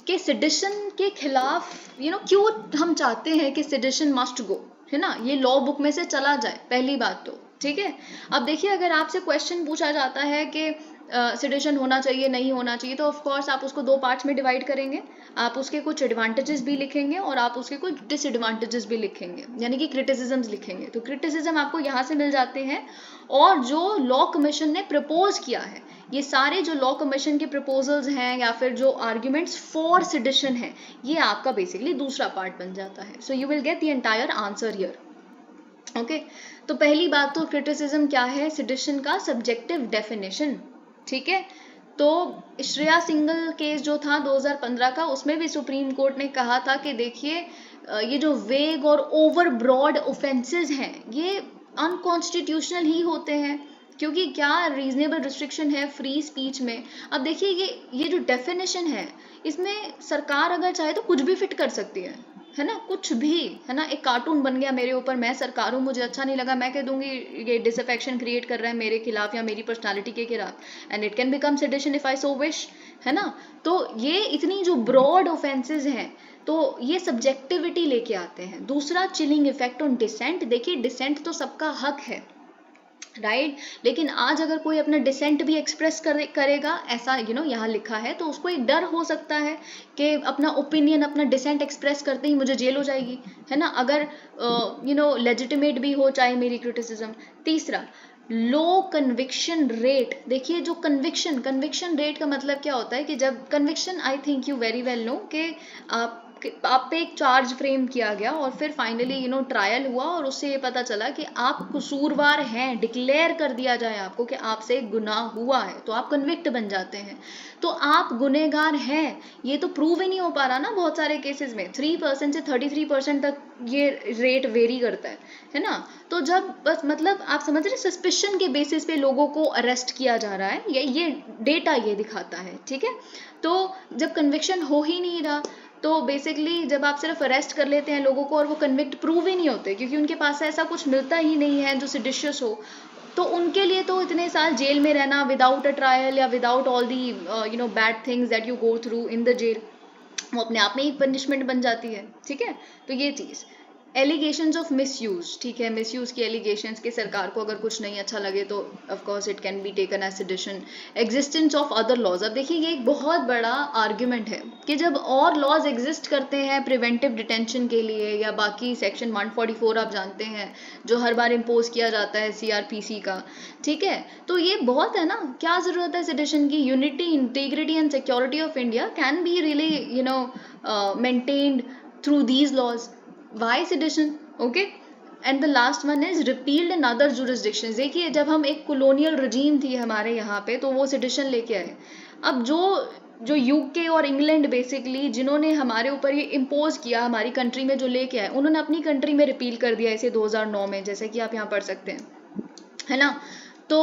कि सेडिशन के खिलाफ क्यों हम चाहते हैं कि सेडिशन मस्ट गो, है ना, ये लॉ बुक में से चला जाए, पहली बात तो, ठीक है। अब देखिए अगर आपसे क्वेश्चन पूछा जाता है कि सेडिशन होना चाहिए नहीं होना चाहिए, तो ऑफ कोर्स आप उसको 2 पार्ट्स में डिवाइड करेंगे, आप उसके कुछ एडवांटेजेस भी लिखेंगे और आप उसके कुछ डिसएडवांटेजेस भी लिखेंगे, यानी कि क्रिटिसिज्म्स लिखेंगे। तो क्रिटिसिज्म आपको यहाँ से मिल जाते हैं, और जो लॉ कमीशन ने प्रपोज किया है, ये सारे जो लॉ कमीशन के प्रपोजल्स हैं या फिर जो आर्ग्यूमेंट्स फॉर सेडिशन है, ये आपका बेसिकली दूसरा पार्ट बन जाता है। So you will get the entire answer here, okay. तो पहली बात तो क्रिटिसिज्म क्या है, सेडिशन का सब्जेक्टिव डेफिनेशन, ठीक है। तो श्रेया सिंगल केस जो था 2015 का, उसमें भी सुप्रीम कोर्ट ने कहा था कि देखिए ये जो वेग और ओवर ब्रॉड ऑफेंसेस हैं, ये अनकॉन्स्टिट्यूशनल ही होते हैं, क्योंकि क्या रीजनेबल रिस्ट्रिक्शन है फ्री स्पीच में। अब देखिए ये जो डेफिनेशन है, इसमें सरकार अगर चाहे तो कुछ भी फिट कर सकती है ना, कुछ भी, है ना। एक कार्टून बन गया मेरे ऊपर, मैं सरकार हूँ, मुझे अच्छा नहीं लगा, मैं कह दूंगी ये डिसअफेक्शन क्रिएट कर रहा है मेरे खिलाफ या मेरी पर्सनालिटी के खिलाफ, and it can become sedition if I so wish, है ना। तो ये इतनी जो ब्रॉड ऑफेंसेस हैं, तो ये सब्जेक्टिविटी लेके आते हैं। दूसरा, चिलिंग इफेक्ट ऑन डिसेंट। देखिए डिसेंट तो सबका हक है, राइट, लेकिन आज अगर कोई अपना डिसेंट भी एक्सप्रेस करेगा, ऐसा यहाँ लिखा है, तो उसको एक डर हो सकता है कि अपना ओपिनियन, अपना डिसेंट एक्सप्रेस करते ही मुझे जेल हो जाएगी, है ना, अगर लेजिटिमेट भी हो चाहे मेरी क्रिटिसिज्म। तीसरा, लो कन्विक्शन रेट। देखिए जो कन्विक्शन रेट का मतलब क्या होता है कि जब conviction, I think you very well know कि आप पे एक चार्ज फ्रेम किया गया और फिर फाइनली ट्रायल हुआ और उससे ये पता चला कि आप कसूरवार हैं, डिक्लेयर कर दिया जाए आपको कि आपसे गुनाह हुआ है, तो आप कन्विक्ट बन जाते हैं। तो आप गुनहगार हैं, ये तो प्रूव ही नहीं हो पा रहा ना बहुत सारे केसेस में। 3% से 33% तक ये रेट वेरी करता है ना। तो जब बस मतलब आप समझ रहे, सस्पिशन के बेसिस पे लोगों को अरेस्ट किया जा रहा है, ये डेटा ये दिखाता है, ठीक है। तो जब कन्विक्शन हो ही नहीं रहा, तो बेसिकली जब आप सिर्फ अरेस्ट कर लेते हैं लोगों को और वो कन्विक्ट प्रूव ही नहीं होते, क्योंकि उनके पास ऐसा कुछ मिलता ही नहीं है जो सिडिशियस हो, तो उनके लिए तो इतने साल जेल में रहना विदाउट अ ट्रायल या without all the bad things that you go through in the jail, वो अपने आप में ही पनिशमेंट बन जाती है, ठीक है। तो ये चीज़, एलिगेशंस ऑफ मिसयूज, ठीक है, मिसयूज की एलिगेशंस कि सरकार को अगर कुछ नहीं अच्छा लगे तो of course it can be taken as sedition. Existence of other laws, अब देखिए ये एक बहुत बड़ा आर्ग्यूमेंट है कि जब और लॉज एग्जिस्ट करते हैं प्रिवेंटिव डिटेंशन के लिए, या बाकी सेक्शन 144 आप जानते हैं जो हर बार इम्पोज किया जाता है CRPC का, ठीक है, तो ये बहुत है ना, क्या ज़रूरत है सेडिशन की। Unity, integrity and security of India can be really maintained through these laws, why sedition, okay। And the last one is repealed in other jurisdictions. देखिए जब हम एक कॉलोनियल रजीम थी हमारे यहाँ पे, तो वो सेडिशन लेके आए। अब जो UK और इंग्लैंड बेसिकली जिन्होंने हमारे ऊपर ये इम्पोज किया, हमारी कंट्री में जो लेके आए, उन्होंने अपनी कंट्री में रिपील कर दिया इसे 2009 में, जैसे कि आप यहाँ पढ़ सकते हैं, है ना। तो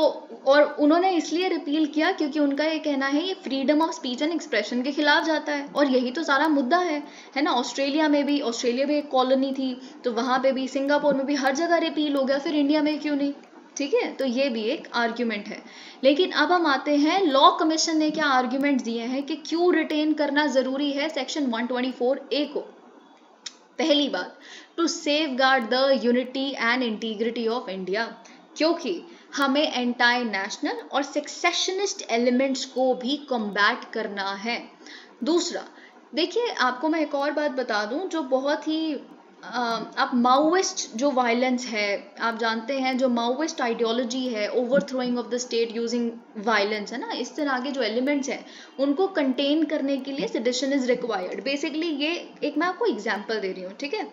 और उन्होंने इसलिए रिपील किया क्योंकि उनका ये कहना है ये freedom of speech and expression के खिलाफ जाता है, और यही तो सारा मुद्दा है ना। ऑस्ट्रेलिया भी एक कॉलोनी थी, तो वहाँ पे भी, सिंगापुर में भी, हर जगह रिपील हो गया, फिर इंडिया में क्यों नहीं, ठीक है। तो ये भी एक आर्ग्यूमेंट है। लेकिन अब हम आते हैं, लॉ कमीशन ने क्या आर्ग्यूमेंट दिए हैं कि क्यों रिटेन करना जरूरी है सेक्शन 124A को। पहली बात, to safeguard the unity and integrity of India, क्योंकि हमें एंटाई नेशनल और सेक्सेशनिस्ट एलिमेंट्स को भी कॉम्बैट करना है। दूसरा, देखिए आपको मैं एक और बात बता दूं जो बहुत ही आप माओइस्ट जो वायलेंस है, आप जानते हैं जो माओइस्ट आइडियोलॉजी है, ओवरथ्रोइंग of the state using violence, है ना, इस तरह के जो एलिमेंट्स हैं उनको कंटेन करने के लिए सेडिशन इज रिक्वायर्ड। बेसिकली ये एक मैं आपको एग्जांपल दे रही हूँ, ठीक है।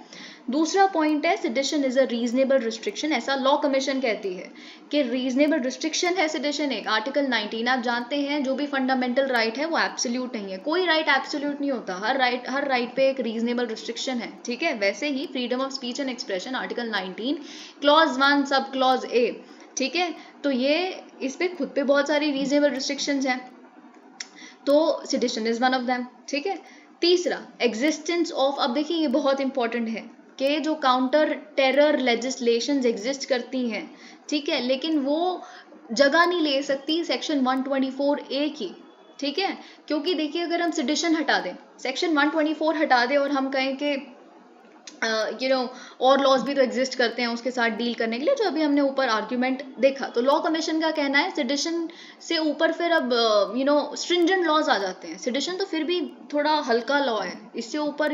दूसरा पॉइंट है, sedition is a reasonable restriction, ऐसा लॉ कमीशन कहती है कि रीजनेबल रिस्ट्रिक्शन है सेडिशन एक। आर्टिकल 19 आप जानते हैं जो भी फंडामेंटल राइट है वो एब्सोल्यूट नहीं है, कोई राइट एब्सोल्यूट नहीं होता, हर राइट पे एक रीजनेबल रिस्ट्रिक्शन है, ठीक है। वैसे ही freedom of speech and expression article 19 clause 1 sub clause A, ठीक है। तो ये इस पे खुद पे बहुत सारी रीजनेबल रिस्ट्रिक्शंस हैं, तो sedition is one of them, ठीक है। तीसरा, एग्जिस्टेंस ऑफ, अब देखिए ये बहुत इंपॉर्टेंट है कि जो काउंटर टेरर लेजिस्लेशंस एग्जिस्ट करती हैं, ठीक है, लेकिन वो जगह नहीं ले सकती सेक्शन 124A की, ठीक है। क्योंकि देखिए अगर हम सेडिशन हटा दें, सेक्शन 124 हटा दें और हम कहें कि और लॉज भी तो एग्जिस्ट करते हैं उसके साथ डील करने के लिए, जो अभी हमने ऊपर आर्ग्यूमेंट देखा, तो लॉ कमीशन का कहना है सेडिशन से ऊपर फिर अब स्ट्रिंजेंट लॉज आ जाते हैं। सेडिशन तो फिर भी थोड़ा हल्का लॉ है, इससे ऊपर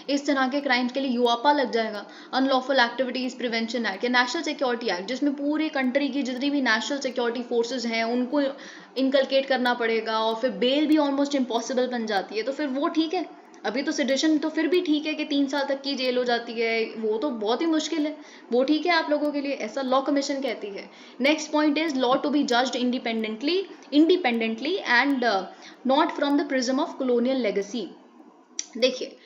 इस तरह के क्राइम्स के लिए यूआपा लग जाएगा, अनलॉफुल एक्टिविटीज प्रिवेंशन एक्ट या नेशनल सिक्योरिटी एक्ट, जिसमें पूरी कंट्री की जितनी भी नेशनल सिक्योरिटी फोर्सेज हैं उनको इनकलकेट करना पड़ेगा, और फिर बेल भी ऑलमोस्ट इम्पॉसिबल बन जाती है, तो फिर वो ठीक है। अभी तो सेडिशन तो फिर भी ठीक है कि 3 साल तक की जेल हो जाती है, वो तो बहुत ही मुश्किल है, वो ठीक है आप लोगों के लिए, ऐसा लॉ कमीशन कहती है। Next point is law to be judged independently and not from the prism of colonial legacy. देखिए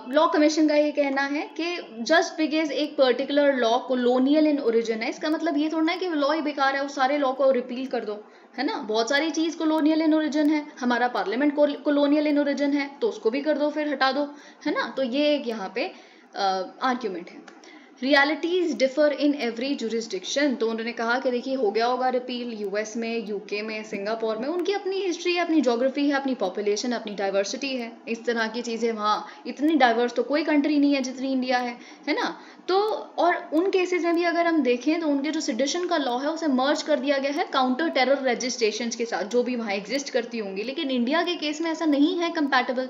लॉ कमीशन का ये कहना है कि जस्ट बिकॉज एक particular law colonial in origin है, इसका मतलब ये थोड़ा ना कि लॉ ही बेकार है, उस सारे लॉ को रिपील कर दो, है ना। बहुत सारी चीज कॉलोनियल इन ओरिजिन है, हमारा पार्लियामेंट कॉलोनियल इन ओरिजिन है, तो उसको भी कर दो, फिर हटा दो, है ना। तो ये एक यहाँ पे आर्ग्यूमेंट है। Realities differ in every jurisdiction, तो उन्होंने कहा कि देखिए हो गया होगा रिपील US में, UK में, सिंगापुर में, उनकी अपनी हिस्ट्री है, अपनी जोग्राफी है, अपनी पॉपुलेशन, अपनी डाइवर्सिटी है, इस तरह की चीज़ें। वहाँ इतनी डाइवर्स तो कोई कंट्री नहीं है जितनी इंडिया है ना। तो और उन केसेस में भी अगर हम देखें तो उनके जो सेडिशन का लॉ है उसे मर्ज कर दिया गया है काउंटर टेरर लेजिस्लेशन के साथ, जो भी वहाँ एग्जिस्ट करती होंगी, लेकिन इंडिया के केस में ऐसा नहीं है कंपैटिबल,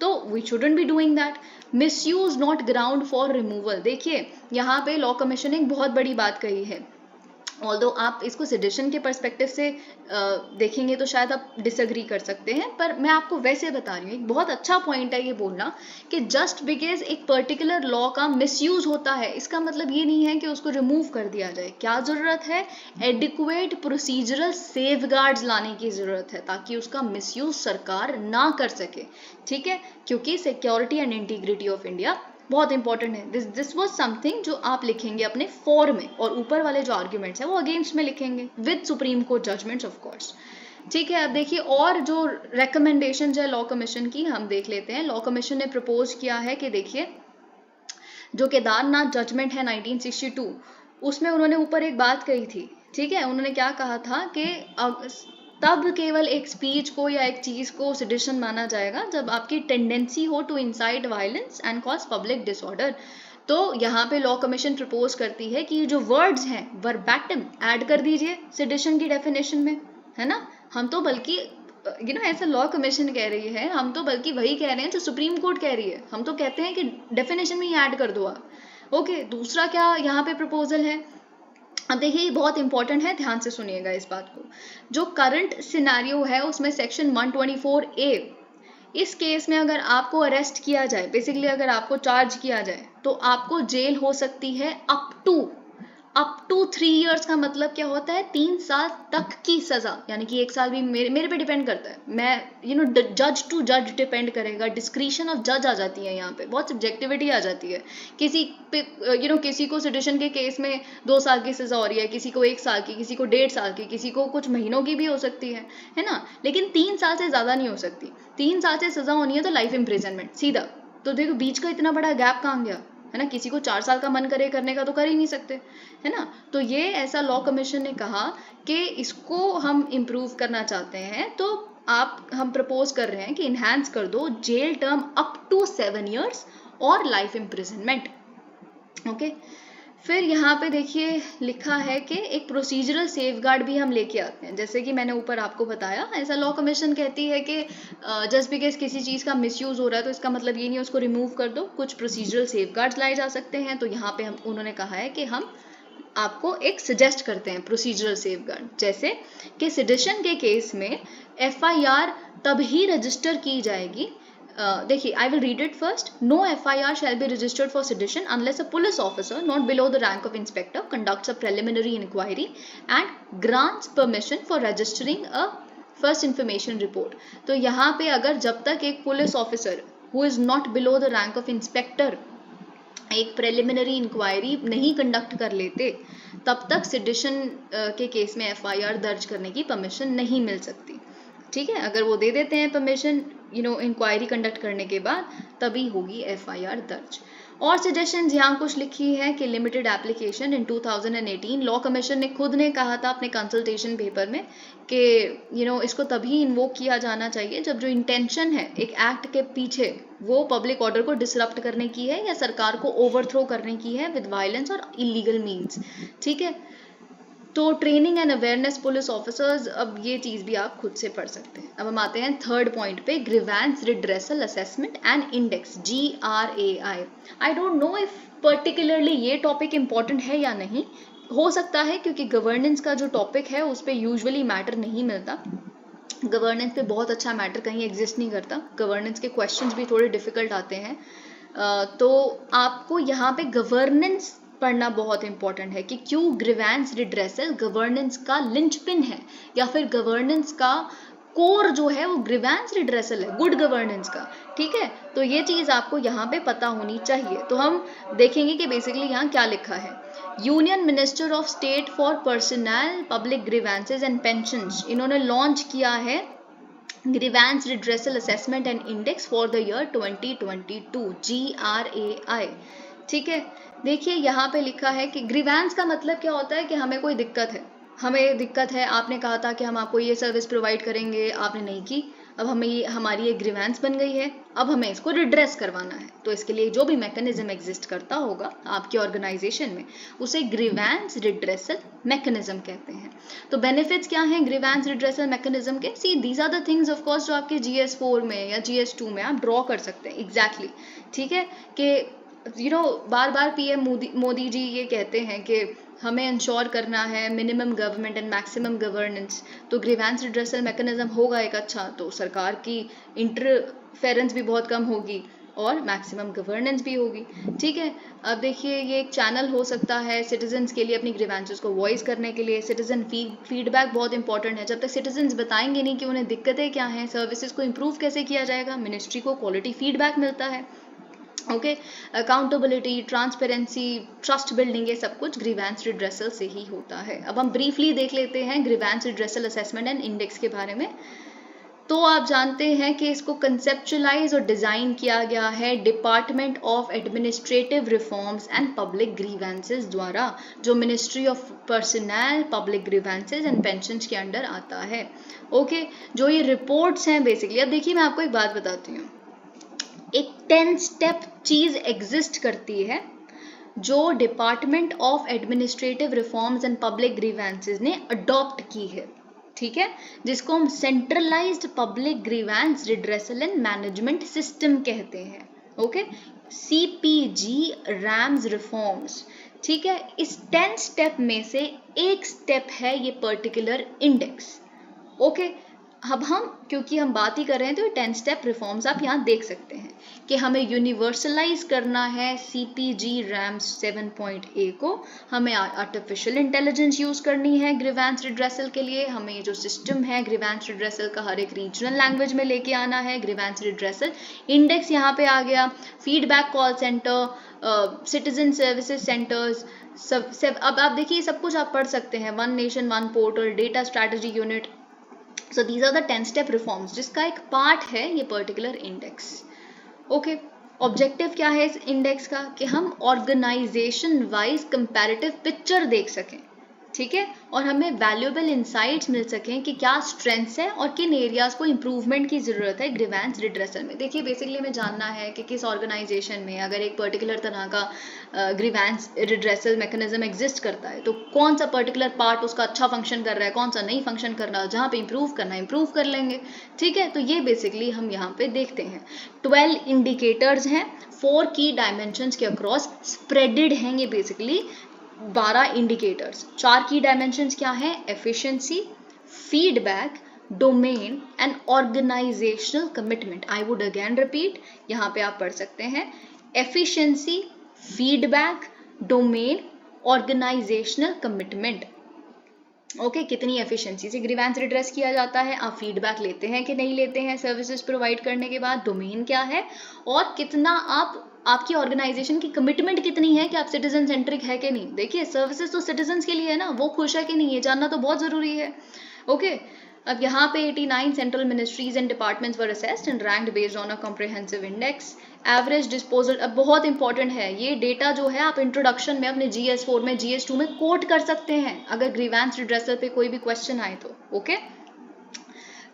तो we shouldn't be doing that. Misuse not ground for removal, देखिए यहाँ पे लॉ कमीशन एक बहुत बड़ी बात कही है, ऑल्दो आप इसको सेडिशन के पर्सपेक्टिव से देखेंगे तो शायद आप डिसएग्री कर सकते हैं, पर मैं आपको वैसे बता रही हूँ, एक बहुत अच्छा पॉइंट है ये बोलना कि जस्ट बिकॉज एक पर्टिकुलर लॉ का मिसयूज होता है, इसका मतलब ये नहीं है कि उसको रिमूव कर दिया जाए। क्या ज़रूरत है? एडिक्वेट प्रोसीजरल सेफगार्ड्स लाने की ज़रूरत है ताकि उसका मिसयूज सरकार ना कर सके, ठीक है, क्योंकि security and integrity of India बहुत इंपॉर्टेंट है। दिस वाज समथिंग जो आप लिखेंगे अपने फॉर में, और ऊपर वाले जो आर्ग्यूमेंट्स है वो अगेंस्ट में लिखेंगे with supreme court judgements of course. ठीक है, अब देखिए और जो रिकमेंडेशन है लॉ कमीशन की हम देख लेते हैं। लॉ कमीशन ने प्रपोज किया है कि देखिए जो केदारनाथ जजमेंट है 1962, उसमें उन्होंने ऊपर एक बात कही थी। ठीक है, उन्होंने क्या कहा था कि तब केवल एक स्पीच को या एक चीज को सेडिशन माना जाएगा जब आपकी टेंडेंसी हो to incite violence and cause public disorder. तो यहाँ पे लॉ कमीशन प्रपोज करती है कि जो वर्ड्स हैं वर्बैटिम ऐड कर दीजिए सेडिशन की डेफिनेशन में, है ना। हम तो बल्कि ऐसा लॉ कमीशन कह रही है, हम तो बल्कि वही कह रहे हैं जो सुप्रीम कोर्ट कह रही है। हम तो कहते हैं कि डेफिनेशन में ही ऐड कर दो आप। ओके, दूसरा क्या यहाँ पे प्रपोजल है, अब देखिए ये बहुत इंपॉर्टेंट है, ध्यान से सुनिएगा इस बात को। जो करंट सिनेरियो है उसमें सेक्शन 124A, इस केस में अगर आपको अरेस्ट किया जाए, बेसिकली अगर आपको चार्ज किया जाए, तो आपको जेल हो सकती है अप टू 3 years का मतलब क्या होता है, 3 साल तक की सजा। यानी कि 1 साल भी मेरे पे डिपेंड करता है, मैं जज टू जज डिपेंड करेगा, डिस्क्रिशन ऑफ जज आ जाती है यहाँ पे, बहुत सब्जेक्टिविटी आ जाती है। किसी पे किसी को सेडिशन के केस में 2 साल की सजा हो रही है, किसी को 1 साल की, किसी को 1.5 साल की, किसी को कुछ महीनों की भी हो सकती है ना। लेकिन 3 साल से ज्यादा नहीं हो सकती। 3 साल से सजा होनी है तो लाइफ इम्प्रिजनमेंट सीधा। तो देखो बीच का इतना बड़ा गैप कहाँ गया, है ना। किसी को 4 साल का मन करे करने का तो कर ही नहीं सकते, है ना। तो ये ऐसा लॉ कमीशन ने कहा कि इसको हम इम्प्रूव करना चाहते हैं, तो हम प्रपोज कर रहे हैं कि इन्हांस कर दो jail term up to 7 years और लाइफ इम्प्रिजनमेंट। ओके, फिर यहाँ पे देखिए लिखा है कि एक प्रोसीजरल सेफगार्ड भी हम लेके आते हैं। जैसे कि मैंने ऊपर आपको बताया, ऐसा लॉ कमीशन कहती है कि जस्ट बिकॉज किसी चीज़ का मिसयूज हो रहा है तो इसका मतलब ये नहीं उसको रिमूव कर दो, कुछ प्रोसीजरल सेफगार्ड्स लाए जा सकते हैं। तो यहाँ पे उन्होंने कहा है कि हम आपको एक सजेस्ट करते हैं प्रोसीजरल सेफगार्ड, जैसे कि सेडिशन के केस में FIR तब ही रजिस्टर की जाएगी। देखिए, I will read it first. No FIR shall be registered for sedition unless a police officer not below the rank of inspector conducts a preliminary inquiry and grants permission for registering a first information report. तो यहाँ पे अगर जब तक एक police officer who is not below the rank of inspector एक preliminary inquiry नहीं conduct कर लेते, तब तक सेडिशन के केस में FIR दर्ज करने की परमिशन नहीं मिल सकती। ठीक है, अगर वो दे देते हैं परमिशन इंक्वायरी कंडक्ट करने के बाद, तभी होगी FIR दर्ज। और सजेशंस यहाँ कुछ लिखी है कि limited application in 2018 law commission ने खुद ने कहा था अपने कंसल्टेशन पेपर में कि इसको तभी इन्वोक किया जाना चाहिए जब जो इंटेंशन है एक एक्ट के पीछे वो पब्लिक ऑर्डर को डिसरप्ट करने की है या सरकार को ओवरथ्रो करने की है विद वायलेंस और इलीगल मीन्स। ठीक है, तो training and awareness police officers, अब ये चीज़ भी आप खुद से पढ़ सकते हैं। अब हम आते हैं थर्ड पॉइंट पे, grievance redressal assessment and index GRAI। I don't know if particularly ये टॉपिक इंपॉर्टेंट है या नहीं, हो सकता है क्योंकि गवर्नेंस का जो टॉपिक है उस पर यूजुअली मैटर नहीं मिलता। गवर्नेंस पे बहुत अच्छा मैटर कहीं एग्जिस्ट नहीं करता, गवर्नेंस के क्वेश्चंस भी थोड़े डिफिकल्ट आते हैं। तो आपको यहाँ पे गवर्नेंस पढ़ना बहुत इंपॉर्टेंट है कि क्यों ग्रीवेंस रिड्रेसल गवर्नेंस का लिंचपिन है, या फिर गवर्नेंस का कोर जो है वो ग्रीवेंस रिड्रेसल है, गुड गवर्नेंस का। ठीक है, तो ये चीज़ आपको यहाँ पे पता होनी चाहिए। तो हम देखेंगे कि बेसिकली यहाँ क्या लिखा है। Union minister of state for personnel public grievances and pensions, इन्होंने लॉन्च किया है grievance redressal assessment and index for the year 2022 GRAI। ठीक है, देखिए यहाँ पे लिखा है कि ग्रीवेंस का मतलब क्या होता है कि हमें कोई दिक्कत है, आपने कहा था कि हम आपको ये सर्विस प्रोवाइड करेंगे, आपने नहीं की, अब हमारी एक ग्रीवेंस बन गई है, अब हमें इसको रिड्रेस करवाना है। तो इसके लिए जो भी मैकेनिज्म एग्जिस्ट करता होगा आपकी ऑर्गेनाइजेशन में, उसे ग्रीवेंस रिड्रेसल मैकेनिज्म कहते हैं। तो बेनिफिट्स क्या हैं ग्रीवेंस रिड्रेसल मैकेनिज्म के? See these are the things of course जो आपके GS4 में या GS2 में आप ड्रॉ कर सकते हैं एग्जैक्टली। ठीक है, कि बार बार PM मोदी जी ये कहते हैं कि हमें इंश्योर करना है minimum government and maximum governance. तो ग्रीवेंस रिड्रेसल मैकेनिज्म होगा एक अच्छा, तो सरकार की इंटरफेरेंस भी बहुत कम होगी और मैक्सिमम गवर्नेंस भी होगी। ठीक है, अब देखिए ये एक चैनल हो सकता है सिटीजन्स के लिए अपनी ग्रीवेंसेस को वॉइस करने के लिए। सिटीजन फीडबैक बहुत इंपॉर्टेंट है। जब तक सिटीजन्स बताएंगे नहीं कि उन्हें दिक्कतें क्या हैं, सर्विसेज को इम्प्रूव कैसे किया जाएगा, मिनिस्ट्री को क्वालिटी फीडबैक मिलता है। Okay, accountability, transparency, trust building, ये सब कुछ ग्रीवेंस रिड्रेसल से ही होता है। अब हम ब्रीफली देख लेते हैं grievance redressal assessment and index के बारे में। तो आप जानते हैं कि इसको कंसेप्चुलाइज और डिज़ाइन किया गया है department of administrative reforms and public grievances द्वारा, जो ministry of personal, public grievances and pensions के अंडर आता है। ओके, जो ये रिपोर्ट्स हैं बेसिकली, अब देखिए मैं आपको एक बात बताती हूँ, एक 10 स्टेप चीज़ एग्जिस्ट करती है जो department of administrative reforms and public grievances ने अडॉप्ट की है, ठीक है, जिसको हम centralised public grievance redressal and management system कहते हैं। ओके, सीपीजी रैम्स रिफॉर्म्स, ठीक है। इस 10 स्टेप में से एक स्टेप है ये पर्टिकुलर इंडेक्स। ओके, अब हम क्योंकि हम बात ही कर रहे हैं तो 10 स्टेप रिफॉर्म्स आप यहाँ देख सकते हैं कि हमें यूनिवर्सलाइज करना है सीपीजी रैम्स 7.A को, हमें आर्टिफिशियल इंटेलिजेंस यूज करनी है ग्रीवेंस रिड्रेसल के लिए, हमें ये जो सिस्टम है ग्रीवेंस रिड्रेसल का हर एक रीजनल लैंग्वेज में लेके आना है। ग्रीवेंस रिड्रेसल इंडेक्स यहाँ पे आ गया, feedback call centre, citizen services centres, सब अब आप देखिए सब कुछ आप पढ़ सकते हैं, one nation one portal, data strategy unit. So these are the 10 step reforms जिसका एक पार्ट है ये पर्टिकुलर इंडेक्स। ओके, ऑब्जेक्टिव क्या है इस इंडेक्स का कि हम ऑर्गेनाइजेशन वाइज कंपैरेटिव पिक्चर देख सकें, ठीक है, और हमें वैल्यूएबल इंसाइट्स मिल सकें कि क्या स्ट्रेंथ्स है और किन एरियाज को इंप्रूवमेंट की जरूरत है ग्रीवेंस रिड्रेसल में। देखिए बेसिकली हमें जानना है कि किस ऑर्गेनाइजेशन में अगर एक पर्टिकुलर तरह का ग्रीवेंस रिड्रेसल मैकेनिज्म एग्जिस्ट करता है तो कौन सा पर्टिकुलर पार्ट उसका अच्छा फंक्शन कर रहा है, कौन सा नहीं फंक्शन कर रहा है, जहाँ पे इंप्रूव करना है इंप्रूव कर लेंगे, ठीक है। तो ये बेसिकली हम यहाँ पे देखते हैं 12 इंडिकेटर्स हैं, 4 की डायमेंशंस के अक्रॉस स्प्रेडेड हैं ये बेसिकली 12 इंडिकेटर्स। 4 की डायमेंशंस क्या है, efficiency, feedback, domain and organisational commitment. I would again repeat, यहाँ पे आप पढ़ सकते हैं efficiency, feedback, domain, organisational commitment. Okay, कितनी एफिशिएंसी से ग्रीवेंस रिड्रेस किया जाता है, आप फीडबैक लेते हैं कि नहीं लेते हैं सर्विसेज प्रोवाइड करने के बाद, डोमेन क्या है, और कितना आपकी ऑर्गेनाइजेशन की कमिटमेंट कितनी है कि आप सिटीजन सेंट्रिक है कि नहीं। देखिए सर्विसेज तो सिटीजन के लिए है ना, वो खुश है कि नहीं ये जानना तो बहुत जरूरी है। ओके, अब यहाँ पे 89 central ministries and departments were assessed and ranked based on a comprehensive index. Average disposal, अब बहुत इंपॉर्टेंट है ये डेटा जो है, आप इंट्रोडक्शन में अपने GS4 में GS2 में कोट कर सकते हैं अगर ग्रीवेंस रिड्रेसल पे कोई भी क्वेश्चन आए तो। ओके,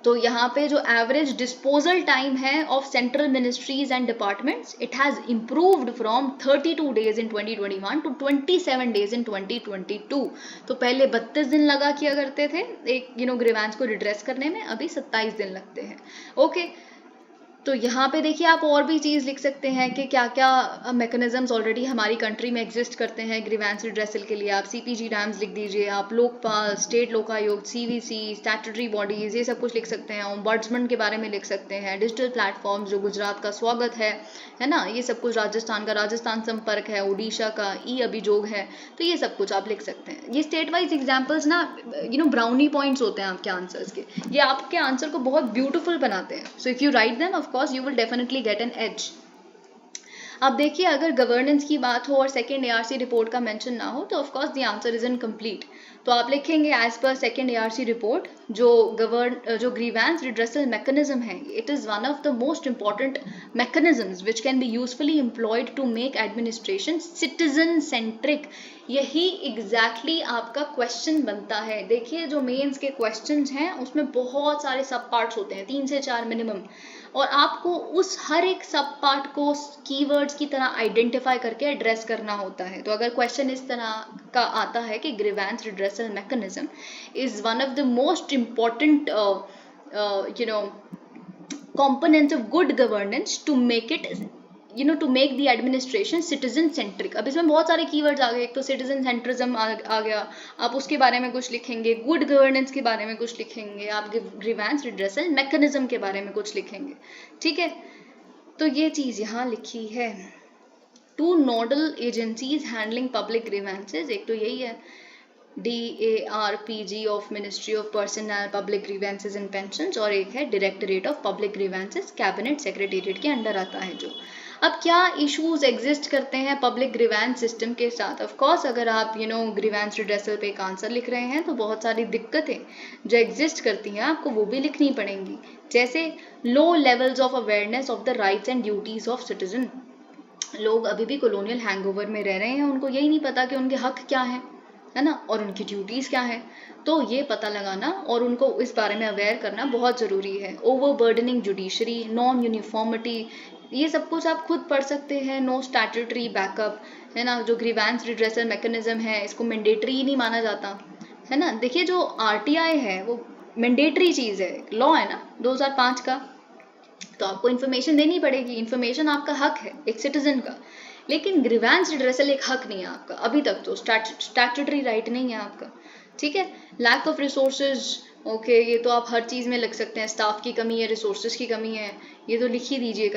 तो यहाँ पे जो एवरेज डिस्पोजल टाइम है of central ministries and departments, it has improved from 32 days in 2021 to 27 days in 2022। तो पहले 32 दिन लगा किया करते थे एक ग्रीवेंस को रिड्रेस करने में, अभी 27 दिन लगते हैं। ओके, तो यहाँ पे देखिए आप और भी चीज़ लिख सकते हैं कि क्या क्या मैकेनिज्म्स ऑलरेडी हमारी कंट्री में एग्जिस्ट करते हैं ग्रीवेंस रिड्रेसल के लिए। आप सीपीजी रैम्स लिख दीजिए, आप Lokpal, state Lokayukta, CVC, statutory bodies, ये सब कुछ लिख सकते हैं। ओम्बड्समैन के बारे में लिख सकते हैं, डिजिटल प्लेटफॉर्म्स जो गुजरात का स्वागत है ना, ये सब कुछ राजस्थान का राजस्थान संपर्क है, उड़ीसा का ई अभियोग है, तो ये सब कुछ आप लिख सकते हैं। ये स्टेट वाइज एग्जाम्पल्स ना ब्राउनी पॉइंट्स होते हैं आपके आंसर्स के, ये आपके आंसर को बहुत ब्यूटीफुल बनाते हैं। So if you write them of course you will definitely get an edge। अब देखिए अगर गवर्नेंस की बात हो और सेकेंड ARC रिपोर्ट का मेंशन ना हो तो of course the answer is incomplete. तो आप लिखेंगे as per second ARC report जो ग्रीवेंस रिड्रेसल मैकेनिज्म है, it is one of the most important mechanisms which can be usefully employed to make administration citizen centric. यही exactly आपका question बनता है। देखिए जो मेंस के क्वेश्चंस हैं उसमें बहुत सारे सब पार्ट्स होते हैं, 3 से 4 मिनिमम, और आपको उस हर एक सब पार्ट को कीवर्ड्स की तरह आइडेंटिफाई करके एड्रेस करना होता है। तो अगर क्वेश्चन इस तरह का आता है कि grievance redressal mechanism is one of the most important components of good governance to make it to make the administration citizen centric। अब इसमें बहुत सारे कीवर्ड्स आ गए, एक तो सिटीजन सेंट्रिज्म आ गया, आप उसके बारे में कुछ लिखेंगे, गुड गवर्नेंस के बारे में कुछ लिखेंगे, आप ग्रीवेंस रिड्रेसल मैकेनिज्म के बारे में कुछ लिखेंगे, ठीक है। तो ये चीज़ यहाँ लिखी है। 2 nodal agencies handling public grievances, एक तो यही है DARPG of ministry of personal, public grievances and pensions, और एक है directorate of public grievances, cabinet secretariat के अंडर आता है जो। अब क्या इश्यूज एग्जिस्ट करते हैं पब्लिक ग्रीवेंस सिस्टम के साथ? ऑफ कोर्स अगर आप ग्रीवेंस रिड्रेसल पे एक आंसर लिख रहे हैं तो बहुत सारी दिक्कतें जो एग्जिस्ट करती हैं आपको वो भी लिखनी पड़ेंगी, जैसे low levels of awareness of the rights and duties of citizen. लोग अभी भी कॉलोनियल हैंगओवर में रह रहे हैं, उनको यही नहीं पता कि उनके हक क्या है ना, और उनकी ड्यूटीज क्या है। तो ये पता लगाना और उनको इस बारे में अवेयर करना बहुत ज़रूरी है। ओवरबर्डनिंग जुडिशरी, नॉन यूनिफॉर्मिटी, ये सब कुछ आप खुद पढ़ सकते हैं। नो स्टैट्यूटरी बैकअप, है ना, जो ग्रीवेंस रिड्रेसल मैकेनिज्म है इसको मैंडेटरी ही नहीं माना जाता, है ना। देखिए जो आरटीआई है वो मैंडेटरी चीज़ है, लॉ है ना 2005 का, तो आपको इन्फॉर्मेशन देनी पड़ेगी। इन्फॉर्मेशन आपका हक है एक सिटीजन का, लेकिन ग्रीवेंस रिड्रेसल एक हक नहीं है आपका अभी तक, तो स्टैट्यूटरी राइट नहीं है आपका, ठीक है। लैक ऑफ रिसोर्सेज, ओके, ये तो आप हर चीज़ में लिख सकते हैं, स्टाफ की कमी है, रिसोर्सेज की कमी है, ये तो लिख ही दीजिए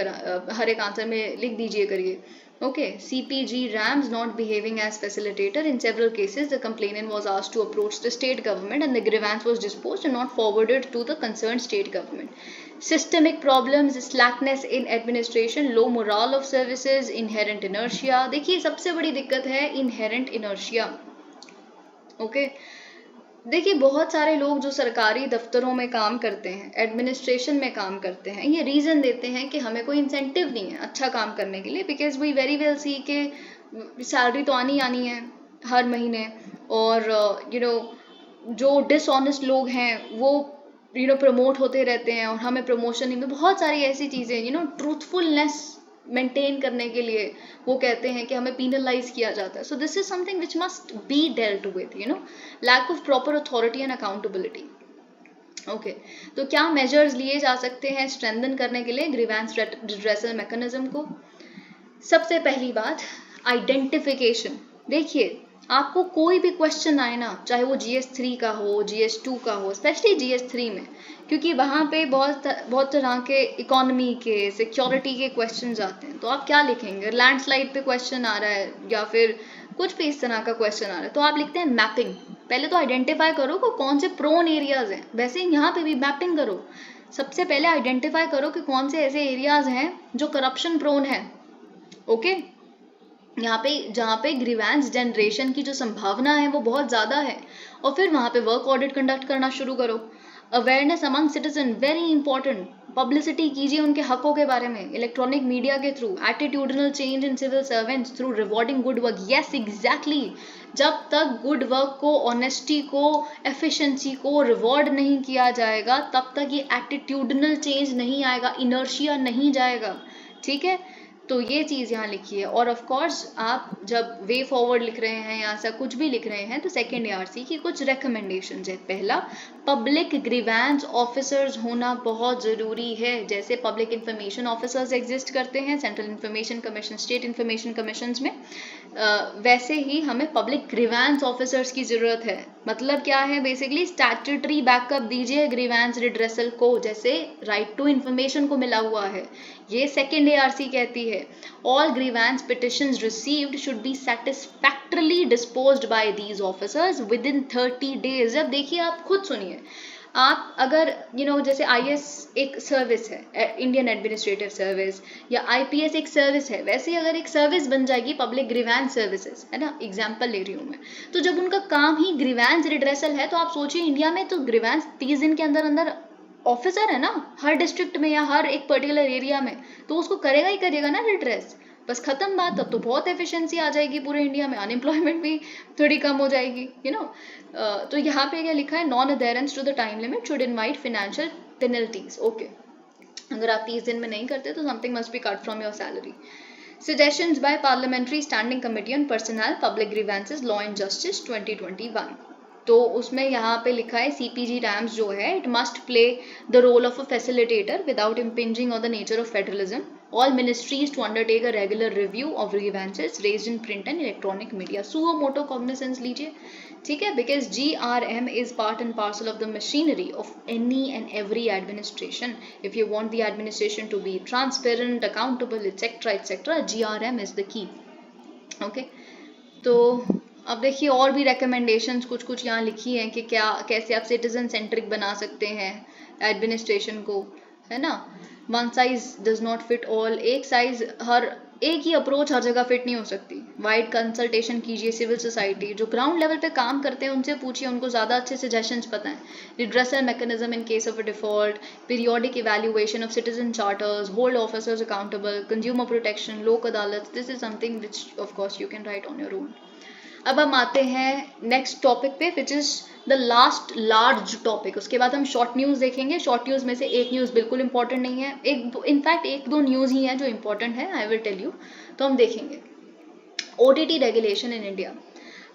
हर एक आंसर में लिख दीजिए करिए। Okay, CPG RAMS not behaving as facilitator. In several cases, the complainant was asked to approach the state government and the grievance was disposed and not forwarded to the concerned state government. Systemic problems, slackness in administration, low morale of services, inherent inertia. देखिए सबसे बड़ी दिक्कत है inherent inertia. Okay. देखिए बहुत सारे लोग जो सरकारी दफ्तरों में काम करते हैं, एडमिनिस्ट्रेशन में काम करते हैं, ये रीज़न देते हैं कि हमें कोई इंसेंटिव नहीं है अच्छा काम करने के लिए, बिकॉज वी वेरी वेल सी के सैलरी तो आनी है हर महीने, और जो डिसऑनेस्ट लोग हैं वो प्रमोट होते रहते हैं और हमें प्रमोशन नहीं। बहुत सारी ऐसी चीज़ें ट्रूथफुलनेस मेंटेन करने के लिए वो कहते हैं कि हमें पीनलाइज किया जाता है। So this is something which must be dealt with, lack of proper authority and accountability. Okay, तो क्या मेजर्स लिए जा सकते हैं स्ट्रेंथन करने के लिए ग्रीवेंस रिड्रेसल मैकेनिज्म को? सबसे पहली बात, आइडेंटिफिकेशन। देखिए आपको कोई भी क्वेश्चन आए ना, चाहे वो GS3 का हो, GS2 का हो, स्पेशली GS3 में, क्योंकि वहाँ पे बहुत तरह के इकोनॉमी के, सिक्योरिटी के क्वेश्चंस आते हैं, तो आप क्या लिखेंगे? लैंडस्लाइड पे क्वेश्चन आ रहा है या फिर कुछ भी इस तरह का क्वेश्चन आ रहा है, तो आप लिखते हैं मैपिंग। पहले तो आइडेंटिफाई करो कि कौन से प्रोन एरियाज हैं, वैसे यहाँ पे भी मैपिंग करो। सबसे पहले आइडेंटिफाई करो कि कौन से ऐसे एरियाज हैं जो करप्शन प्रोन है। ओके, यहाँ पे जहाँ पे ग्रीवेंस जनरेशन की जो संभावना है वो बहुत ज़्यादा है, और फिर वहाँ पे वर्क ऑडिट कंडक्ट करना शुरू करो। Awareness among citizen, very important, publicity कीजिए उनके हकों के बारे में इलेक्ट्रॉनिक मीडिया के through. Attitudinal change in civil servants through rewarding good work. Yes exactly, जब तक गुड वर्क को, ऑनेस्टी को, एफिशिएंसी को रिवॉर्ड नहीं किया जाएगा तब तक ये एटीट्यूडनल चेंज नहीं आएगा, इनर्शिया नहीं जाएगा, ठीक है। तो ये चीज़ यहाँ लिखी है। और ऑफ कोर्स आप जब वे फॉरवर्ड लिख रहे हैं या ऐसा कुछ भी लिख रहे हैं तो सेकेंड ARC की कुछ रिकमेंडेशंस है। पहला, पब्लिक ग्रीवेंस ऑफिसर्स होना बहुत ज़रूरी है। जैसे पब्लिक इंफॉर्मेशन ऑफिसर्स एग्जिस्ट करते हैं central information commission, state information commissions में, वैसे ही हमें पब्लिक ग्रीवेंस ऑफिसर्स की ज़रूरत है। मतलब क्या है? बेसिकली स्टैट्यूटरी बैकअप दीजिए ग्रीवेंस रिड्रेसल को, जैसे राइट टू इंफॉर्मेशन को मिला हुआ है। ये सेकेंड ARC कहती है, all grievance petitions received should be satisfactorily disposed by these officers within 30 days। अब देखिए आप खुद सुनिए, आप अगर जैसे IAS एक सर्विस है, इंडियन एडमिनिस्ट्रेटिव सर्विस, या IPS एक सर्विस है, वैसे अगर एक सर्विस बन जाएगी पब्लिक ग्रीवेंस सर्विसेज, है ना, एग्जाम्पल ले रही हूँ मैं, तो जब उनका काम ही ग्रीवेंस रिड्रेसल है, तो आप सोचिए इंडिया में तो ग्रीवेंस 30 दिन के अंदर अंदर ऑफिसर है ना हर डिस्ट्रिक्ट में या हर एक पर्टिकुलर एरिया में, तो उसको करेगा ही करेगा ना रिड्रेस, बस खत्म बात। तब तो बहुत एफिशिएंसी आ जाएगी पूरे इंडिया में, अनएम्प्लॉयमेंट भी थोड़ी कम हो जाएगी, तो यहाँ पे क्या लिखा है, non adherence to the time limit should invite financial penalties. Okay, अगर आप 30 दिन में नहीं करते तो something must be cut from your salary. Suggestions by parliamentary standing committee on personal public grievances law and justice 2021, तो उसमें यहाँ पे लिखा है CPG RAMS जो है, it must play the role of a facilitator without impinging on the nature of federalism. All ministries to undertake a regular review of grievances raised in print and electronic media. Suo moto cognizance लीजिए, ठीक है, because GRM is part and parcel of the machinery of any and every administration. If you want the administration to be transparent, accountable, etc., GRM is the key. Okay, तो अब देखिए और भी recommendations कुछ यहाँ लिखी हैं कि कैसे आप सिटीजन सेंट्रिक बना सकते हैं एडमिनिस्ट्रेशन को, है ना, one size does not fit all, एक ही अप्रोच हर जगह फिट नहीं हो सकती। वाइड कंसल्टेशन कीजिए, सिविल सोसाइटी जो ग्राउंड लेवल पे काम करते हैं उनसे पूछिए, उनको ज़्यादा अच्छे सजेशंस पता है। Redressal mechanism in case of a default, periodic evaluation of citizen charters, hold officers accountable, consumer protection, लोक अदालत, this is something which of course you can write on your own. अब हम आते हैं नेक्स्ट टॉपिक पे which is the last large topic. उसके बाद हम शॉर्ट न्यूज़ देखेंगे। शॉर्ट न्यूज़ में से एक न्यूज़ बिल्कुल इंपॉर्टेंट नहीं है, इनफैक्ट एक दो न्यूज़ ही है जो इंपॉर्टेंट है, आई विल टेल यू। तो हम देखेंगे OTT रेगुलेशन इन इंडिया।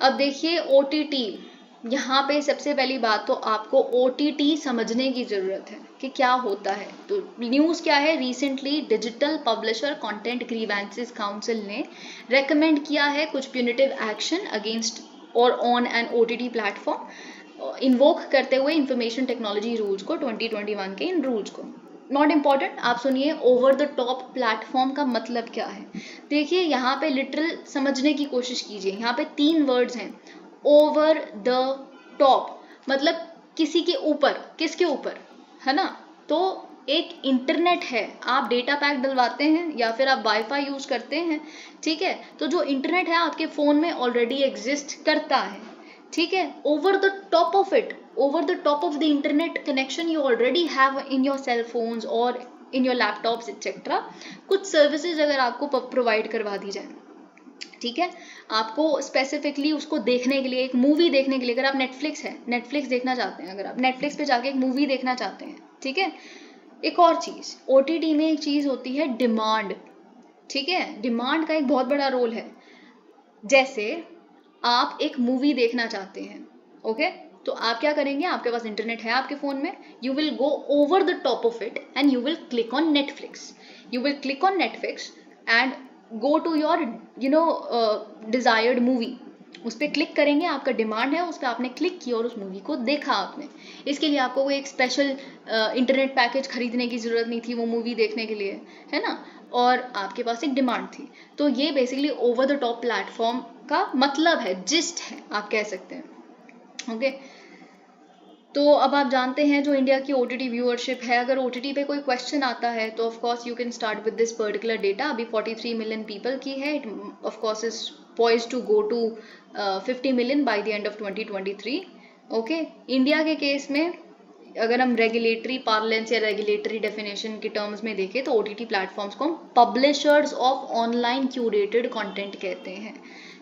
अब देखिए OTT, यहाँ पे सबसे पहली बात तो आपको OTT समझने की ज़रूरत है कि क्या होता है। तो न्यूज़ क्या है, recently digital publisher content grievances council ने रेकमेंड किया है कुछ प्यूनिटिव एक्शन अगेंस्ट और on an OTT platform, invoke करते हुए इंफॉर्मेशन टेक्नोलॉजी रूल्स को, 2021 के इन रूल्स को। नॉट इम्पॉर्टेंट, आप सुनिए ओवर द टॉप प्लेटफॉर्म का मतलब क्या है। देखिए यहाँ पे लिटरल समझने की कोशिश कीजिए। यहाँ पे 3 वर्ड्स हैं, ओवर द टॉप मतलब किसी के ऊपर, किसके ऊपर, है ना। तो एक इंटरनेट है, आप डेटा पैक डलवाते हैं या फिर आप वाईफाई यूज करते हैं, ठीक है। तो जो इंटरनेट है आपके फोन में ऑलरेडी एग्जिस्ट करता है, ठीक है। Over the top of it, over the top of the internet connection you already have in your cell phones or in your laptops etc, कुछ सर्विसेज अगर आपको प्रोवाइड करवा दी जाए, ठीक है, आपको स्पेसिफिकली उसको देखने के लिए, एक मूवी देखने के लिए, अगर आप नेटफ्लिक्स देखना चाहते हैं, अगर आप नेटफ्लिक्स पे जाके एक मूवी देखना चाहते हैं, ठीक है। एक और चीज OTT में एक चीज होती है डिमांड, ठीक है। डिमांड का एक बहुत बड़ा रोल है। जैसे आप एक मूवी देखना चाहते हैं, ओके, तो आप क्या करेंगे, आपके पास इंटरनेट है आपके फोन में, you will go over the top of it and you will click on Netflix, and go to your desired movie, उस पर क्लिक करेंगे, आपका डिमांड है, उस पर आपने क्लिक किया और उस मूवी को देखा आपने। इसके लिए आपको कोई एक स्पेशल इंटरनेट पैकेज खरीदने की जरूरत नहीं थी वो मूवी देखने के लिए, है ना, और आपके पास एक डिमांड थी। तो ये basically over the top platform का मतलब है, जिस्ट है, आप कह सकते हैं, ओके। तो अब आप जानते हैं जो इंडिया की OTT व्यूअरशिप है, अगर OTT पे कोई क्वेश्चन आता है तो of course you can start with this particular data. अभी 43 मिलियन पीपल की है, it of course is poised to go to 50 million by the end of 2023, okay. India के केस में अगर हम रेगुलेटरी पार्लेंस या रेगुलेटरी डेफिनेशन के terms में देखें तो OTT प्लेटफॉर्म्स को हम publishers of online curated content कहते हैं,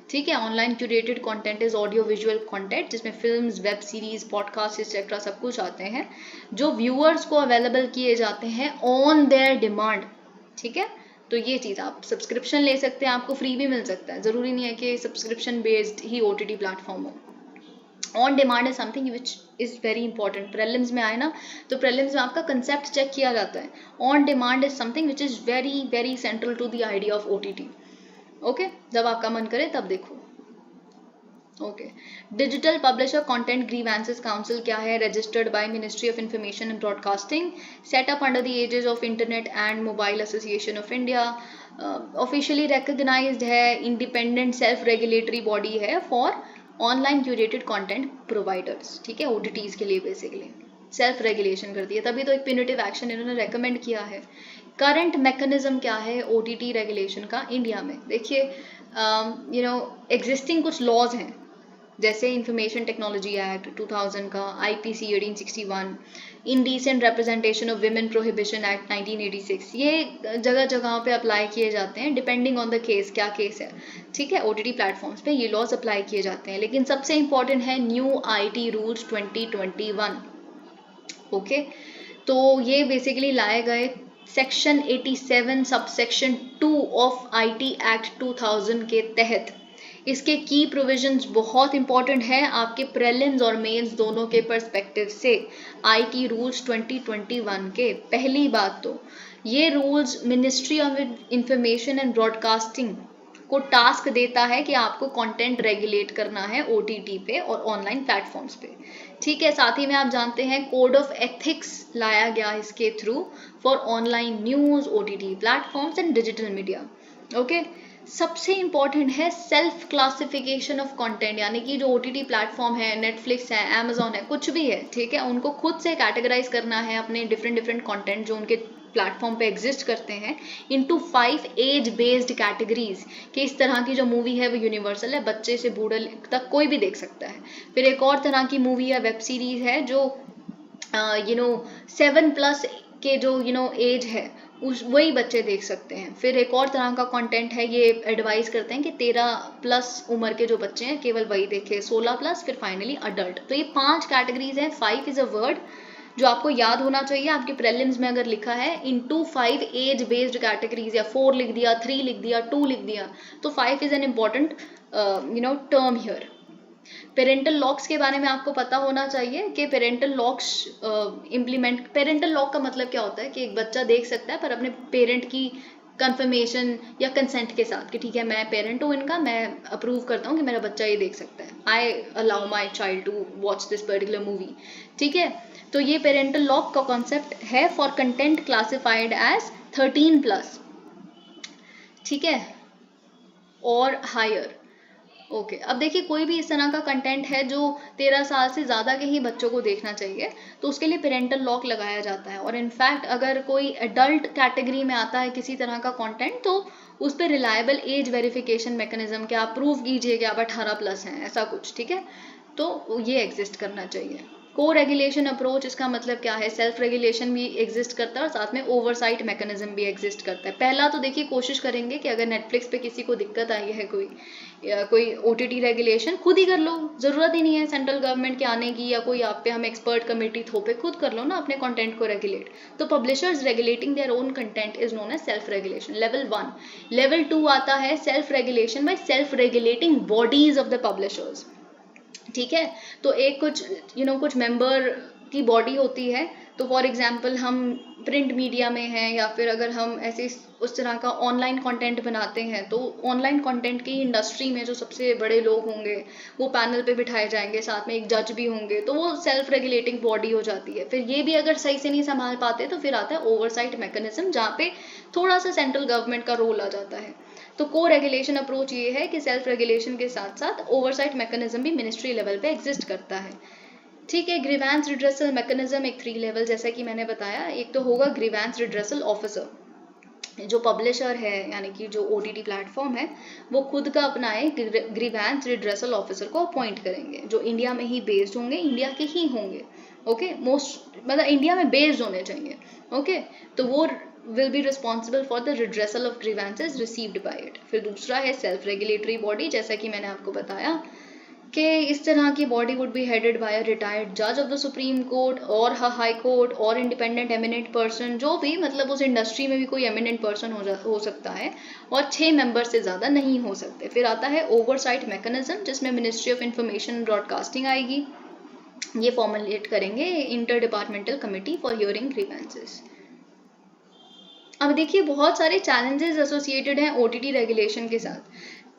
ठीक है। Online curated content is audio visual content जिसमें films, web series, podcast etcetera सब कुछ आते हैं, जो व्यूअर्स को अवेलेबल किए जाते हैं ऑन देयर डिमांड, ठीक है। तो ये चीज़ आप सब्सक्रिप्शन ले सकते हैं, आपको फ्री भी मिल सकता है, ज़रूरी नहीं है कि सब्सक्रिप्शन बेस्ड ही OTT प्लेटफॉर्म हो। On demand is something which is very important. Prelims में आए ना, तो प्रीलिम्स में आपका कंसेप्ट चेक किया जाता है। On demand is something which is very very central to the idea of OTT, okay. जब आपका मन करे तब देखो, okay. Digital publisher content grievances council क्या है, registered by ministry of information and broadcasting, set up under the aegis of internet and mobile association of India, officially recognised है, independent self regulatory body है for online curated content providers, ठीक है। OTTs के लिए basically self regulation कर दिया, तभी तो एक प्यूनिटिव एक्शन इन्होंने रेकमेंड किया है। करंट मैकेनिज्म क्या है OTT रेगुलेशन का इंडिया में, देखिए एग्जिस्टिंग कुछ लॉज हैं, जैसे इंफॉर्मेशन टेक्नोलॉजी एक्ट 2000 का, IPC 1861, indecent representation of women prohibition act 1986, ये जगह जगह पे अप्लाई किए जाते हैं डिपेंडिंग ऑन द केस, क्या केस है, ठीक है। OTT प्लेटफॉर्म्स पे ये लॉज अप्लाई किए जाते हैं, लेकिन सबसे इंपॉर्टेंट है न्यू IT रूल्स 2021, ओके। तो ये बेसिकली लाए गए section 87 subsection 2 of IT act 2000 के तहत। इसके की प्रोविजंस बहुत इंपॉर्टेंट है आपके प्रीलिम्स और मेंस दोनों के पर्सपेक्टिव से। IT रूल्स 2021 के पहली बात तो ये rules ministry of information and broadcasting को टास्क देता है कि आपको कंटेंट रेगुलेट करना है OTT पे और ऑनलाइन प्लेटफॉर्म्स पे, ठीक है। साथ ही में आप जानते हैं कोड ऑफ एथिक्स लाया गया इसके through for online news, OTT platforms and digital media, okay. सबसे इम्पॉर्टेंट है सेल्फ क्लासिफिकेशन ऑफ कंटेंट, यानी कि जो OTT प्लेटफॉर्म है, नेटफ्लिक्स है, अमेजोन है, कुछ भी है, ठीक है, उनको खुद से कैटेगराइज करना है अपने डिफरेंट डिफरेंट कंटेंट जो उनके प्लेटफॉर्म पे एग्जिस्ट करते हैं इनटू 5 एज बेस्ड कैटेगरीज, कि इस तरह की जो मूवी है वो यूनिवर्सल है, बच्चे से बूढ़े तक कोई भी देख सकता है। फिर एक और तरह की मूवी या वेब सीरीज है जो 7+ के जो एज है उस वही बच्चे देख सकते हैं। फिर एक और तरह का कंटेंट है, ये एडवाइस करते हैं कि 13+ उम्र के जो बच्चे हैं केवल वही देखें, 16+, फिर फाइनली अडल्ट। तो ये 5 कैटेगरीज हैं। 5 इज अ वर्ड जो आपको याद होना चाहिए, आपके प्रीलिम्स में अगर लिखा है इनटू 5 एज बेस्ड कैटेगरीज, या 4 लिख दिया, 3 लिख दिया, 2 लिख दिया, तो 5 is an important term here. Parental locks के बारे में आपको पता होना चाहिए कि parental locks implement, parental lock का मतलब क्या होता है कि एक बच्चा देख सकता है पर अपने पेरेंट की कंफर्मेशन या कंसेंट के साथ, कि ठीक है मैं पेरेंट हूँ इनका, मैं अप्रूव करता हूँ कि मेरा बच्चा ये देख सकता है, I allow my child to watch this particular movie, ठीक है। तो ये पेरेंटल लॉक का कॉन्सेप्ट है फॉर कंटेंट क्लासिफाइड एज 13+, ठीक है, और हायर। ओके अब देखिए कोई भी इस तरह का कंटेंट है जो 13 साल से ज़्यादा के ही बच्चों को देखना चाहिए, तो उसके लिए पेरेंटल लॉक लगाया जाता है। और इनफैक्ट अगर कोई एडल्ट कैटेगरी में आता है किसी तरह का कंटेंट, तो उस पर रिलायबल एज वेरिफिकेशन मैकेनिज्म, कि आप प्रूव कीजिए कि आप 18+ हैं, ऐसा कुछ, ठीक है, तो ये एग्जिस्ट करना चाहिए। को रेगुलेशन अप्रोच, इसका मतलब क्या है, सेल्फ रेगुलेशन भी एग्जिस्ट करता है और साथ में ओवरसाइट मैकेनिज्म भी एग्जिस्ट करता है। पहला तो देखिए कोशिश करेंगे कि अगर नेटफ्लिक्स पे किसी को दिक्कत आई है कोई, या कोई OTT रेगुलेशन, खुद ही कर लो, जरूरत ही नहीं है सेंट्रल गवर्नमेंट के आने की, या कोई आप पे हम एक्सपर्ट कमेटी थोपे, खुद कर लो ना अपने कंटेंट को रेगुलेट। तो publishers regulating their own content is known as self regulation, level 1। Level 2 आता है self regulation by self regulating bodies of the publishers, ठीक है। तो एक कुछ कुछ मेंबर की बॉडी होती है, तो फॉर एग्जांपल हम प्रिंट मीडिया में हैं, या फिर अगर हम ऐसे उस तरह का ऑनलाइन कंटेंट बनाते हैं, तो ऑनलाइन कंटेंट की इंडस्ट्री में जो सबसे बड़े लोग होंगे वो पैनल पे बिठाए जाएंगे, साथ में एक जज भी होंगे, तो वो सेल्फ रेगुलेटिंग बॉडी हो जाती है। फिर ये भी अगर सही से नहीं संभाल पाते तो फिर आता है ओवरसाइट मैकेनिज्म, जहाँ पे थोड़ा सा सेंट्रल गवर्नमेंट का रोल आ जाता है। तो को रेगुलेशन अप्रोच ये है कि सेल्फ रेगुलेशन के साथ साथ ओवरसाइट मैकेनिज्म भी मिनिस्ट्री लेवल पे एग्जिस्ट करता है, ठीक है। ग्रीवेंस रिड्रेसल मैकेनिज्म एक 3 लेवल, जैसा कि मैंने बताया। एक तो होगा ग्रीवेंस रिड्रेसल ऑफिसर, जो पब्लिशर है यानी कि जो OTT प्लेटफॉर्म है वो खुद का अपना एक ग्रीवेंस रिड्रेसल ऑफिसर को अपॉइंट करेंगे, जो इंडिया में ही बेस्ड होंगे, इंडिया के ही होंगे, ओके, मोस्ट मतलब इंडिया में बेस्ड होने चाहिए, ओके। तो वो will be responsible for the redressal of grievances received by it। फिर दूसरा है सेल्फ रेगुलेटरी बॉडी, जैसा कि मैंने आपको बताया कि इस तरह की body would be headed by a retired जज ऑफ द सुप्रीम कोर्ट और हाई कोर्ट और इंडिपेंडेंट एमिनेंट पर्सन, जो भी मतलब उस इंडस्ट्री में भी कोई एमिनेंट पर्सन हो सकता है, और 6 मेंबर से ज़्यादा नहीं हो सकते। फिर आता है ओवरसाइट मैकेनिज्म, जिसमें मिनिस्ट्री ऑफ इंफॉर्मेशन ब्रॉडकास्टिंग आएगी, ये फॉर्मुलेट करेंगे inter departmental committee for hearing grievances. अब देखिए बहुत सारे चैलेंजेस एसोसिएटेड हैं OTT रेगुलेशन के साथ,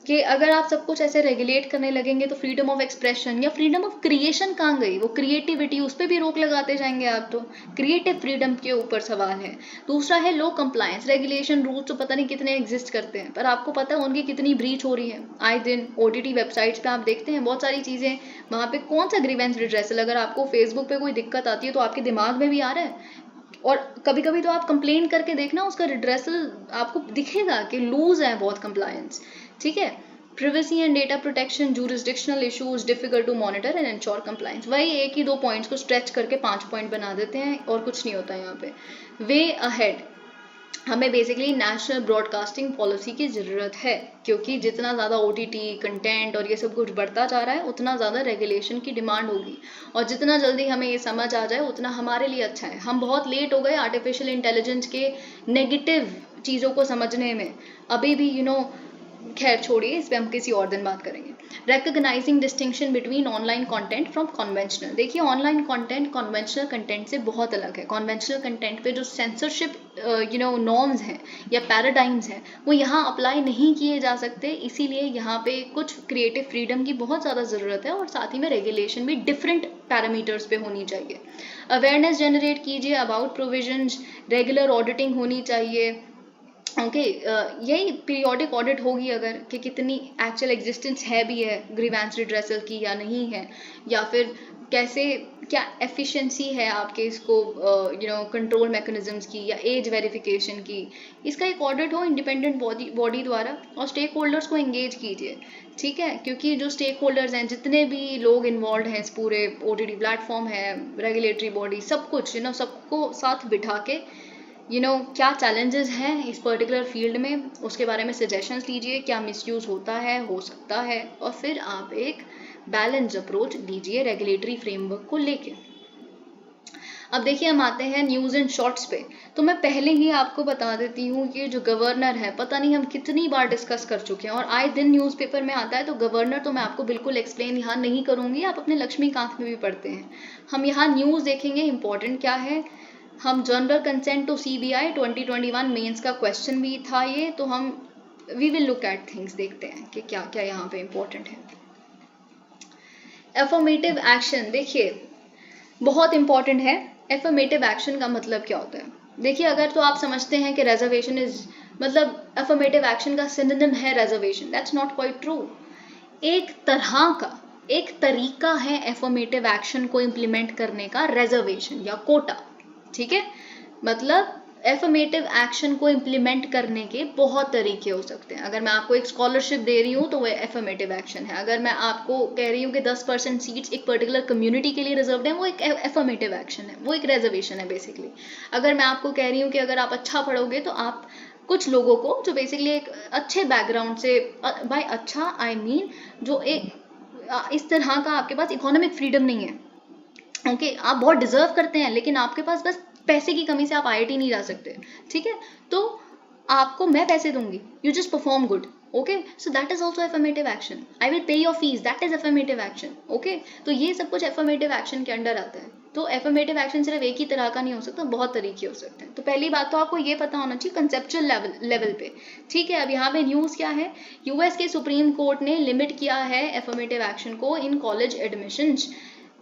कि अगर आप सब कुछ ऐसे रेगुलेट करने लगेंगे तो फ्रीडम ऑफ एक्सप्रेशन या फ्रीडम ऑफ क्रिएशन कहाँ गई, वो क्रिएटिविटी, उस पर भी रोक लगाते जाएंगे आप, तो क्रिएटिव फ्रीडम के ऊपर सवाल है। दूसरा है लो कंप्लायंस, रेगुलेशन रूल्स तो पता नहीं कितने एग्जिस्ट करते हैं, पर आपको पता है उनकी कितनी ब्रीच हो रही है आए दिन। OTT वेबसाइट्स पे आप देखते हैं बहुत सारी चीज़ें, वहाँ पे कौन सा ग्रीवेंस रिड्रेसल, अगर आपको फेसबुक पे कोई दिक्कत आती है तो आपके दिमाग में भी आ रहा है, और कभी कभी तो आप कंप्लेन करके देखना, उसका रिड्रेसल आपको दिखेगा कि लूज है बहुत कंप्लायंस, ठीक है। privacy and data protection, jurisdictional issues, difficult to monitor and ensure compliance, वही एक ही 2 पॉइंट्स को स्ट्रेच करके 5 पॉइंट बना देते हैं और कुछ नहीं होता यहाँ पे। वे अहेड, हमें बेसिकली नेशनल ब्रॉडकास्टिंग पॉलिसी की ज़रूरत है, क्योंकि जितना ज़्यादा OTT कंटेंट और ये सब कुछ बढ़ता जा रहा है उतना ज़्यादा रेगुलेशन की डिमांड होगी, और जितना जल्दी हमें ये समझ आ जाए उतना हमारे लिए अच्छा है। हम बहुत लेट हो गए आर्टिफिशियल इंटेलिजेंस के नेगेटिव चीज़ों को समझने में, अभी भी खैर छोड़िए, इस पर हम किसी और दिन बात करेंगे। Recognising distinction between online content from conventional, देखिए ऑनलाइन कंटेंट कन्वेंशनल कंटेंट से बहुत अलग है। कन्वेंशनल कंटेंट पे जो सेंसरशिप नॉर्म्स हैं या पैराडाइम्स हैं वो यहाँ अप्लाई नहीं किए जा सकते, इसीलिए यहाँ पे कुछ क्रिएटिव फ्रीडम की बहुत ज़्यादा ज़रूरत है, और साथ ही में रेगुलेशन भी डिफरेंट पैरामीटर्स पे होनी चाहिए। अवेयरनेस जनरेट कीजिए अबाउट प्रोविजंस, रेगुलर ऑडिटिंग होनी चाहिए, ओके यही पीरियोडिक ऑडिट होगी अगर कि कितनी एक्चुअल एग्जिस्टेंस है भी है ग्रीवेंस रिड्रेसल की या नहीं है, या फिर कैसे क्या एफिशिएंसी है आपके इसको कंट्रोल मैकेनिज्म्स की या एज वेरिफिकेशन की। इसका एक ऑडिट हो इंडिपेंडेंट बॉडी द्वारा, और स्टेक होल्डर्स को एंगेज कीजिए, ठीक है, क्योंकि जो स्टेक होल्डर्स हैं, जितने भी लोग इन्वॉल्व हैं इस पूरे ओटीटी प्लेटफॉर्म है, रेगुलेटरी बॉडी, सब कुछ सबको साथ बिठा के क्या चैलेंजेस हैं इस पर्टिकुलर फील्ड में, उसके बारे में सजेशंस लीजिए, क्या मिसयूज होता है, हो सकता है, और फिर आप एक बैलेंस अप्रोच दीजिए रेगुलेटरी फ्रेमवर्क को लेके। अब देखिए हम आते हैं न्यूज़ एंड शॉर्ट्स पे। तो मैं पहले ही आपको बता देती हूँ कि जो गवर्नर है, पता नहीं हम कितनी बार डिस्कस कर चुके हैं और आए दिन न्यूज़पेपर में आता है, तो गवर्नर तो मैं आपको बिल्कुल एक्सप्लेन यहाँ नहीं करूँगी, आप अपने लक्ष्मीकांत में भी पढ़ते हैं। हम यहाँ न्यूज़ देखेंगे इंपॉर्टेंट क्या है। हम general consent to CBI 2021 mains का क्वेश्चन भी था ये, तो हम we will look at things, देखते हैं कि क्या क्या यहाँ पे इंपॉर्टेंट है। एफर्मेटिव एक्शन देखिए बहुत इंपॉर्टेंट है। एफर्मेटिव एक्शन का मतलब क्या होता है? देखिए अगर तो आप समझते हैं कि रेजर्वेशन इज मतलब एफर्मेटिव एक्शन का सिनोनिम है reservation, that's not quite true. एक तरह का एक तरीका है एफर्मेटिव एक्शन को इम्प्लीमेंट करने का रेजर्वेशन या कोटा, ठीक है। मतलब एफर्मेटिव एक्शन को इम्प्लीमेंट करने के बहुत तरीके हो सकते हैं। अगर मैं आपको एक स्कॉलरशिप दे रही हूँ तो वह एफर्मेटिव एक्शन है। अगर मैं आपको कह रही हूँ कि 10% सीट्स एक पर्टिकुलर कम्युनिटी के लिए रिजर्व है, वो एक एफर्मेटिव एक्शन है, वो एक रिजर्वेशन है बेसिकली। अगर मैं आपको कह रही हूँ कि अगर आप अच्छा पढ़ोगे तो आप कुछ लोगों को जो बेसिकली एक अच्छे बैकग्राउंड से, बाय अच्छा आई मीन जो एक इस तरह का आपके पास इकोनॉमिक फ्रीडम नहीं है, ओके आप बहुत डिजर्व करते हैं लेकिन आपके पास बस पैसे की कमी से आप आईआईटी नहीं जा सकते, ठीक है, तो आपको मैं पैसे दूंगी, you just perform good, okay, so that is also affirmative action. I will pay your fees, that is affirmative action, okay. तो ये सब कुछ एफर्मेटिव एक्शन के अंडर आता है। तो एफर्मेटिव एक्शन सिर्फ एक ही तरह का नहीं हो सकता, बहुत तरीके हो सकते हैं। तो पहली बात तो आपको ये पता होना चाहिए कंसेप्चुअल लेवल पे, ठीक है। अब यहाँ पे न्यूज़ क्या है, यूएस के सुप्रीम कोर्ट ने लिमिट किया है एफर्मेटिव एक्शन को इन कॉलेज एडमिशंस।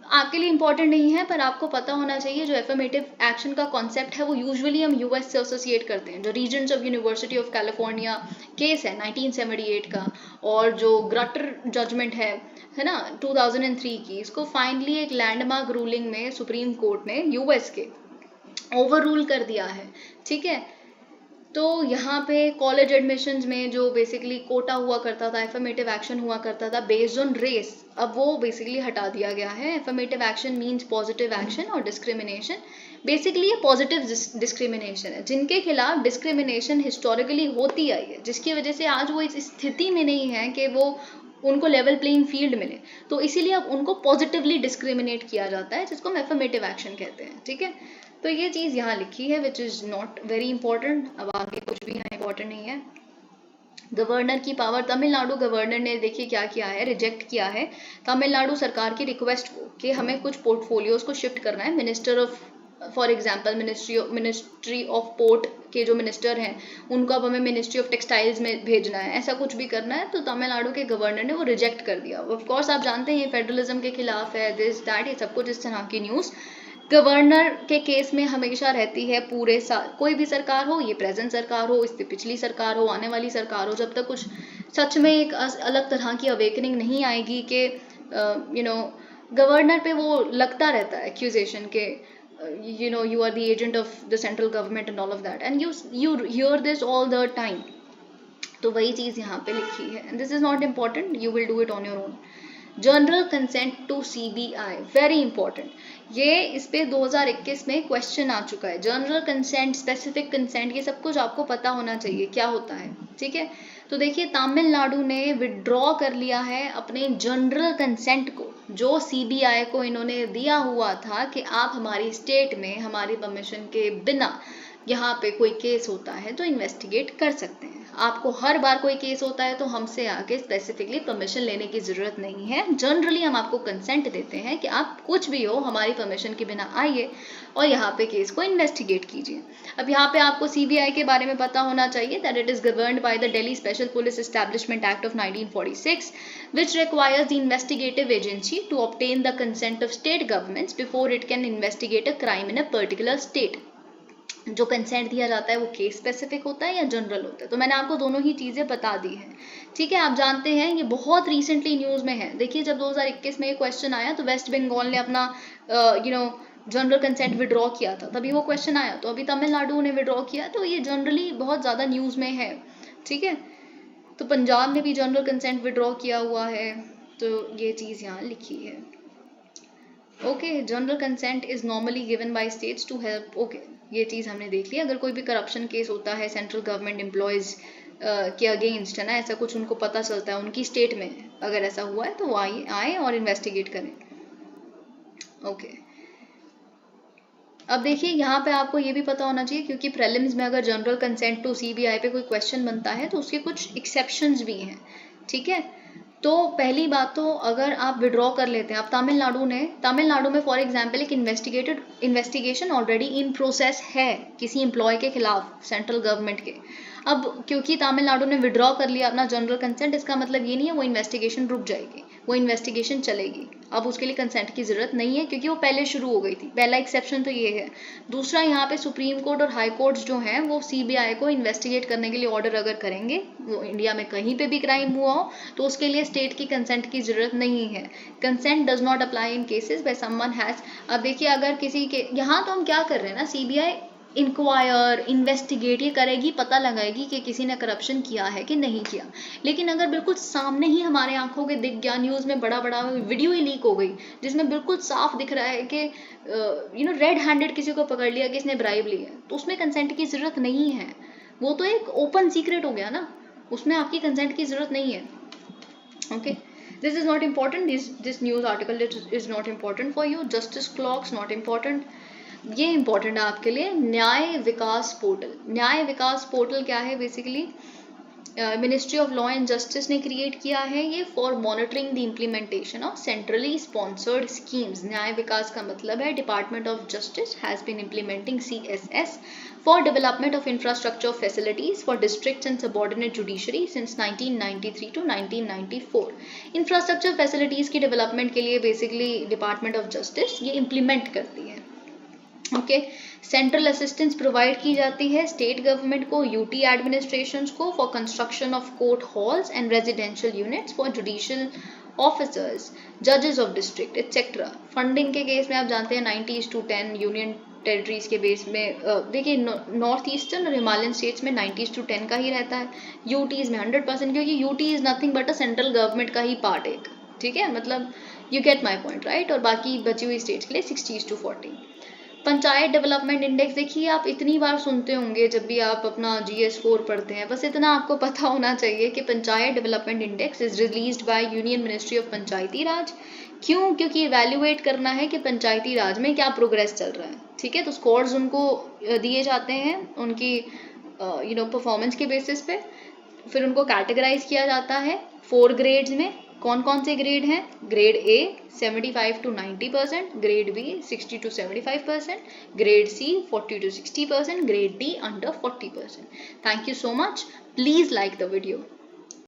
आपके लिए इंपॉर्टेंट नहीं है पर आपको पता होना चाहिए जो एफर्मेटिव एक्शन का कॉन्सेप्ट है वो यूजुअली हम यूएस से एसोसिएट करते हैं। जो regents of university of California case है 1978 का, और जो ग्रटर जजमेंट है ना 2003 की, इसको फाइनली एक लैंडमार्क रूलिंग में सुप्रीम कोर्ट ने यूएस के ओवर रूल कर दिया है, ठीक है। तो यहाँ पे कॉलेज एडमिशन्स में जो बेसिकली कोटा हुआ करता था, एफर्मेटिव एक्शन हुआ करता था बेस्ड ऑन रेस, अब वो बेसिकली हटा दिया गया है। Affirmative action means positive action और डिस्क्रिमिनेशन, बेसिकली ये पॉजिटिव डिस्क्रिमिनेशन है जिनके खिलाफ डिस्क्रिमिनेशन हिस्टोरिकली होती आई है, जिसकी वजह से आज वो इस स्थिति में नहीं है कि वो उनको लेवल प्लेइंग फील्ड मिले, तो इसीलिए अब उनको पॉजिटिवली डिस्क्रिमिनेट किया जाता है, जिसको हम एफर्मेटिव एक्शन कहते हैं, ठीक है। तो ये चीज़ यहाँ लिखी है which is not very important. अब आगे कुछ भी यहाँ इंपॉर्टेंट नहीं है। गवर्नर की पावर, तमिलनाडु गवर्नर ने देखिए क्या किया है, रिजेक्ट किया है तमिलनाडु सरकार की रिक्वेस्ट को कि हमें कुछ पोर्टफोलियोज को शिफ्ट करना है। Minister of for example ministry of port के जो मिनिस्टर हैं उनको अब हमें मिनिस्ट्री ऑफ टेक्सटाइल्स में भेजना है, ऐसा कुछ भी करना है। तो तमिलनाडु के गवर्नर ने वो रिजेक्ट कर दिया। ऑफकोर्स आप जानते हैं ये फेडरलिज्म के खिलाफ है, दिस दैट, ये सब कुछ इस तरह की न्यूज़ गवर्नर के केस में हमेशा रहती है पूरे साल। कोई भी सरकार हो, ये प्रेजेंट सरकार हो, इससे पिछली सरकार हो, आने वाली सरकार हो, जब तक कुछ सच में एक अलग तरह की अवेकनिंग नहीं आएगी कि गवर्नर पे वो लगता रहता है एक्यूजेशन के you are the agent of the central government and all of that, and you hear this all the time। तो वही चीज़ यहाँ पे लिखी है, and this is not important, you will do it on your own। General consent to CBI, very important, ये इस पे 2021 में क्वेश्चन आ चुका है। जनरल कंसेंट, स्पेसिफिक कंसेंट, ये सब कुछ आपको पता होना चाहिए क्या होता है, ठीक है। तो देखिए तमिलनाडु ने विड्रॉ कर लिया है अपने जनरल कंसेंट को, जो सीबीआई को इन्होंने दिया हुआ था कि आप हमारी स्टेट में हमारी परमिशन के बिना यहाँ पे कोई केस होता है तो इन्वेस्टिगेट कर सकते हैं। आपको हर बार कोई केस होता है तो हमसे आके स्पेसिफिकली परमिशन लेने की ज़रूरत नहीं है। जनरली हम आपको कंसेंट देते हैं कि आप कुछ भी हो हमारी परमिशन के बिना आइए और यहाँ पे केस को इन्वेस्टिगेट कीजिए। अब यहाँ पे आपको सीबीआई के बारे में पता होना चाहिए that it is governed by the Delhi special police establishment act of 1946 which requires the investigative agency to obtain the consent of state governments before it can investigate a crime in a particular state। जो consent दिया जाता है वो case specific होता है या general होता है। तो मैंने आपको दोनों ही चीज़ें बता दी हैं, ठीक है। आप जानते हैं ये बहुत रिसेंटली न्यूज़ में है। देखिए जब 2021 में ये क्वेश्चन आया तो वेस्ट बंगाल ने अपना जनरल कंसेंट विड्रॉ किया था, तभी वो क्वेश्चन आया। तो अभी तमिलनाडु ने विड्रॉ किया, तो ये जनरली बहुत ज़्यादा न्यूज़ में है, ठीक है। तो पंजाब ने भी जनरल कंसेंट विड्रॉ किया हुआ है, तो ये चीज़ यहाँ लिखी है। Okay, general consent is normally given by states to help. Okay, ये चीज़ हमने देख ली। अगर कोई भी करप्शन केस होता है सेंट्रल गवर्नमेंट एम्प्लॉयज़ के अगेंस्ट, है ना, ऐसा कुछ उनको पता चलता है उनकी स्टेट में, अगर ऐसा हुआ है तो वो आए और इन्वेस्टिगेट करें। ओके, अब देखिए यहाँ पे आपको ये भी पता होना चाहिए, क्योंकि प्रीलिम्स में अगर जनरल कंसेंट टू सीबीआई पे कोई क्वेश्चन बनता है तो उसके कुछ एक्सेप्शंस भी हैं, ठीक है। तो पहली बात तो अगर आप विड्रॉ कर लेते हैं, आप तमिलनाडु में फॉर एग्जांपल एक इन्वेस्टिगेशन ऑलरेडी इन प्रोसेस है किसी एम्प्लॉय के खिलाफ सेंट्रल गवर्नमेंट के। अब क्योंकि तमिलनाडु ने विड्रॉ कर लिया अपना जनरल कंसेंट, इसका मतलब ये नहीं है वो इन्वेस्टिगेशन रुक जाएगी, वो इन्वेस्टिगेशन चलेगी। अब उसके लिए कंसेंट की जरूरत नहीं है क्योंकि वो पहले शुरू हो गई थी। पहला एक्सेप्शन तो ये है। दूसरा, यहाँ पे सुप्रीम कोर्ट और हाई कोर्ट जो हैं वो सीबीआई को इन्वेस्टिगेट करने के लिए ऑर्डर अगर करेंगे, वो इंडिया में कहीं पे भी क्राइम हुआ हो, तो उसके लिए स्टेट की कंसेंट की जरूरत नहीं है। Consent does not apply in cases where someone has. अब देखिए अगर किसी के यहाँ तो हम क्या कर रहे हैं ना, सीबीआई इंक्वायर इन्वेस्टिगेट ये करेगी, पता लगाएगी कि किसी ने करप्शन किया है कि नहीं किया। लेकिन अगर बिल्कुल सामने ही हमारे आंखों के दिख गया, न्यूज़ में बड़ा बड़ा वीडियो ही लीक हो गई जिसमें बिल्कुल साफ दिख रहा है कि रेड हैंडेड किसी को पकड़ लिया कि इसने ब्राइब ली है, तो उसमें कंसेंट की जरूरत नहीं है। वो तो एक ओपन सीक्रेट हो गया ना, उसमें आपकी कंसेंट की जरूरत नहीं है। Okay, this is not important, this news article is not important for you. Justice clocks not important. ये इम्पोर्टेंट है आपके लिए। न्याय विकास पोर्टल, न्याय विकास पोर्टल क्या है? Basically ministry of law and justice ने क्रिएट किया है ये for monitoring the implementation of centrally sponsored schemes. Nyaya Vikas का मतलब है department of justice has been implementing CSS for development of infrastructure facilities for districts and subordinate judiciary since 1993 to 1994. Infrastructure facilities की development के लिए basically department of justice ये implement करती है। Okay, central assistance provide की जाती है state government को, यूटी एडमिनिस्ट्रेशंस को for construction of court halls and residential units for judicial officers, जजेस ऑफ डिस्ट्रिक्ट एक्सेट्रा। फंडिंग के केस में आप जानते हैं 90:10 यूनियन टेरिटरीज के बेस में, देखिए नॉर्थ ईस्टर्न और हिमालयन स्टेट्स में 90:10 का ही रहता है, यूटीज में 100%, क्योंकि UT is nothing but a central government का ही पार्ट एक, ठीक है, मतलब you get my point right. और बाकी बची हुई स्टेट्स के लिए 60:40। पंचायत डेवलपमेंट इंडेक्स, देखिए आप इतनी बार सुनते होंगे जब भी आप अपना GS 4 पढ़ते हैं, बस इतना आपको पता होना चाहिए कि panchayat development index is released by union ministry of panchayati raj. क्यों? क्योंकि इवेल्युएट करना है कि पंचायती राज में क्या प्रोग्रेस चल रहा है, ठीक है। तो स्कोर्स उनको दिए जाते हैं उनकी परफॉर्मेंस के बेसिस पे, फिर उनको कैटेगराइज किया जाता है 4 ग्रेड्स में। कौन कौन से ग्रेड हैं? Grade A 75 to 90%, grade B 60 to 75%, grade C 40 to 60%, grade D under 40%. Thank you so much. Please like the video.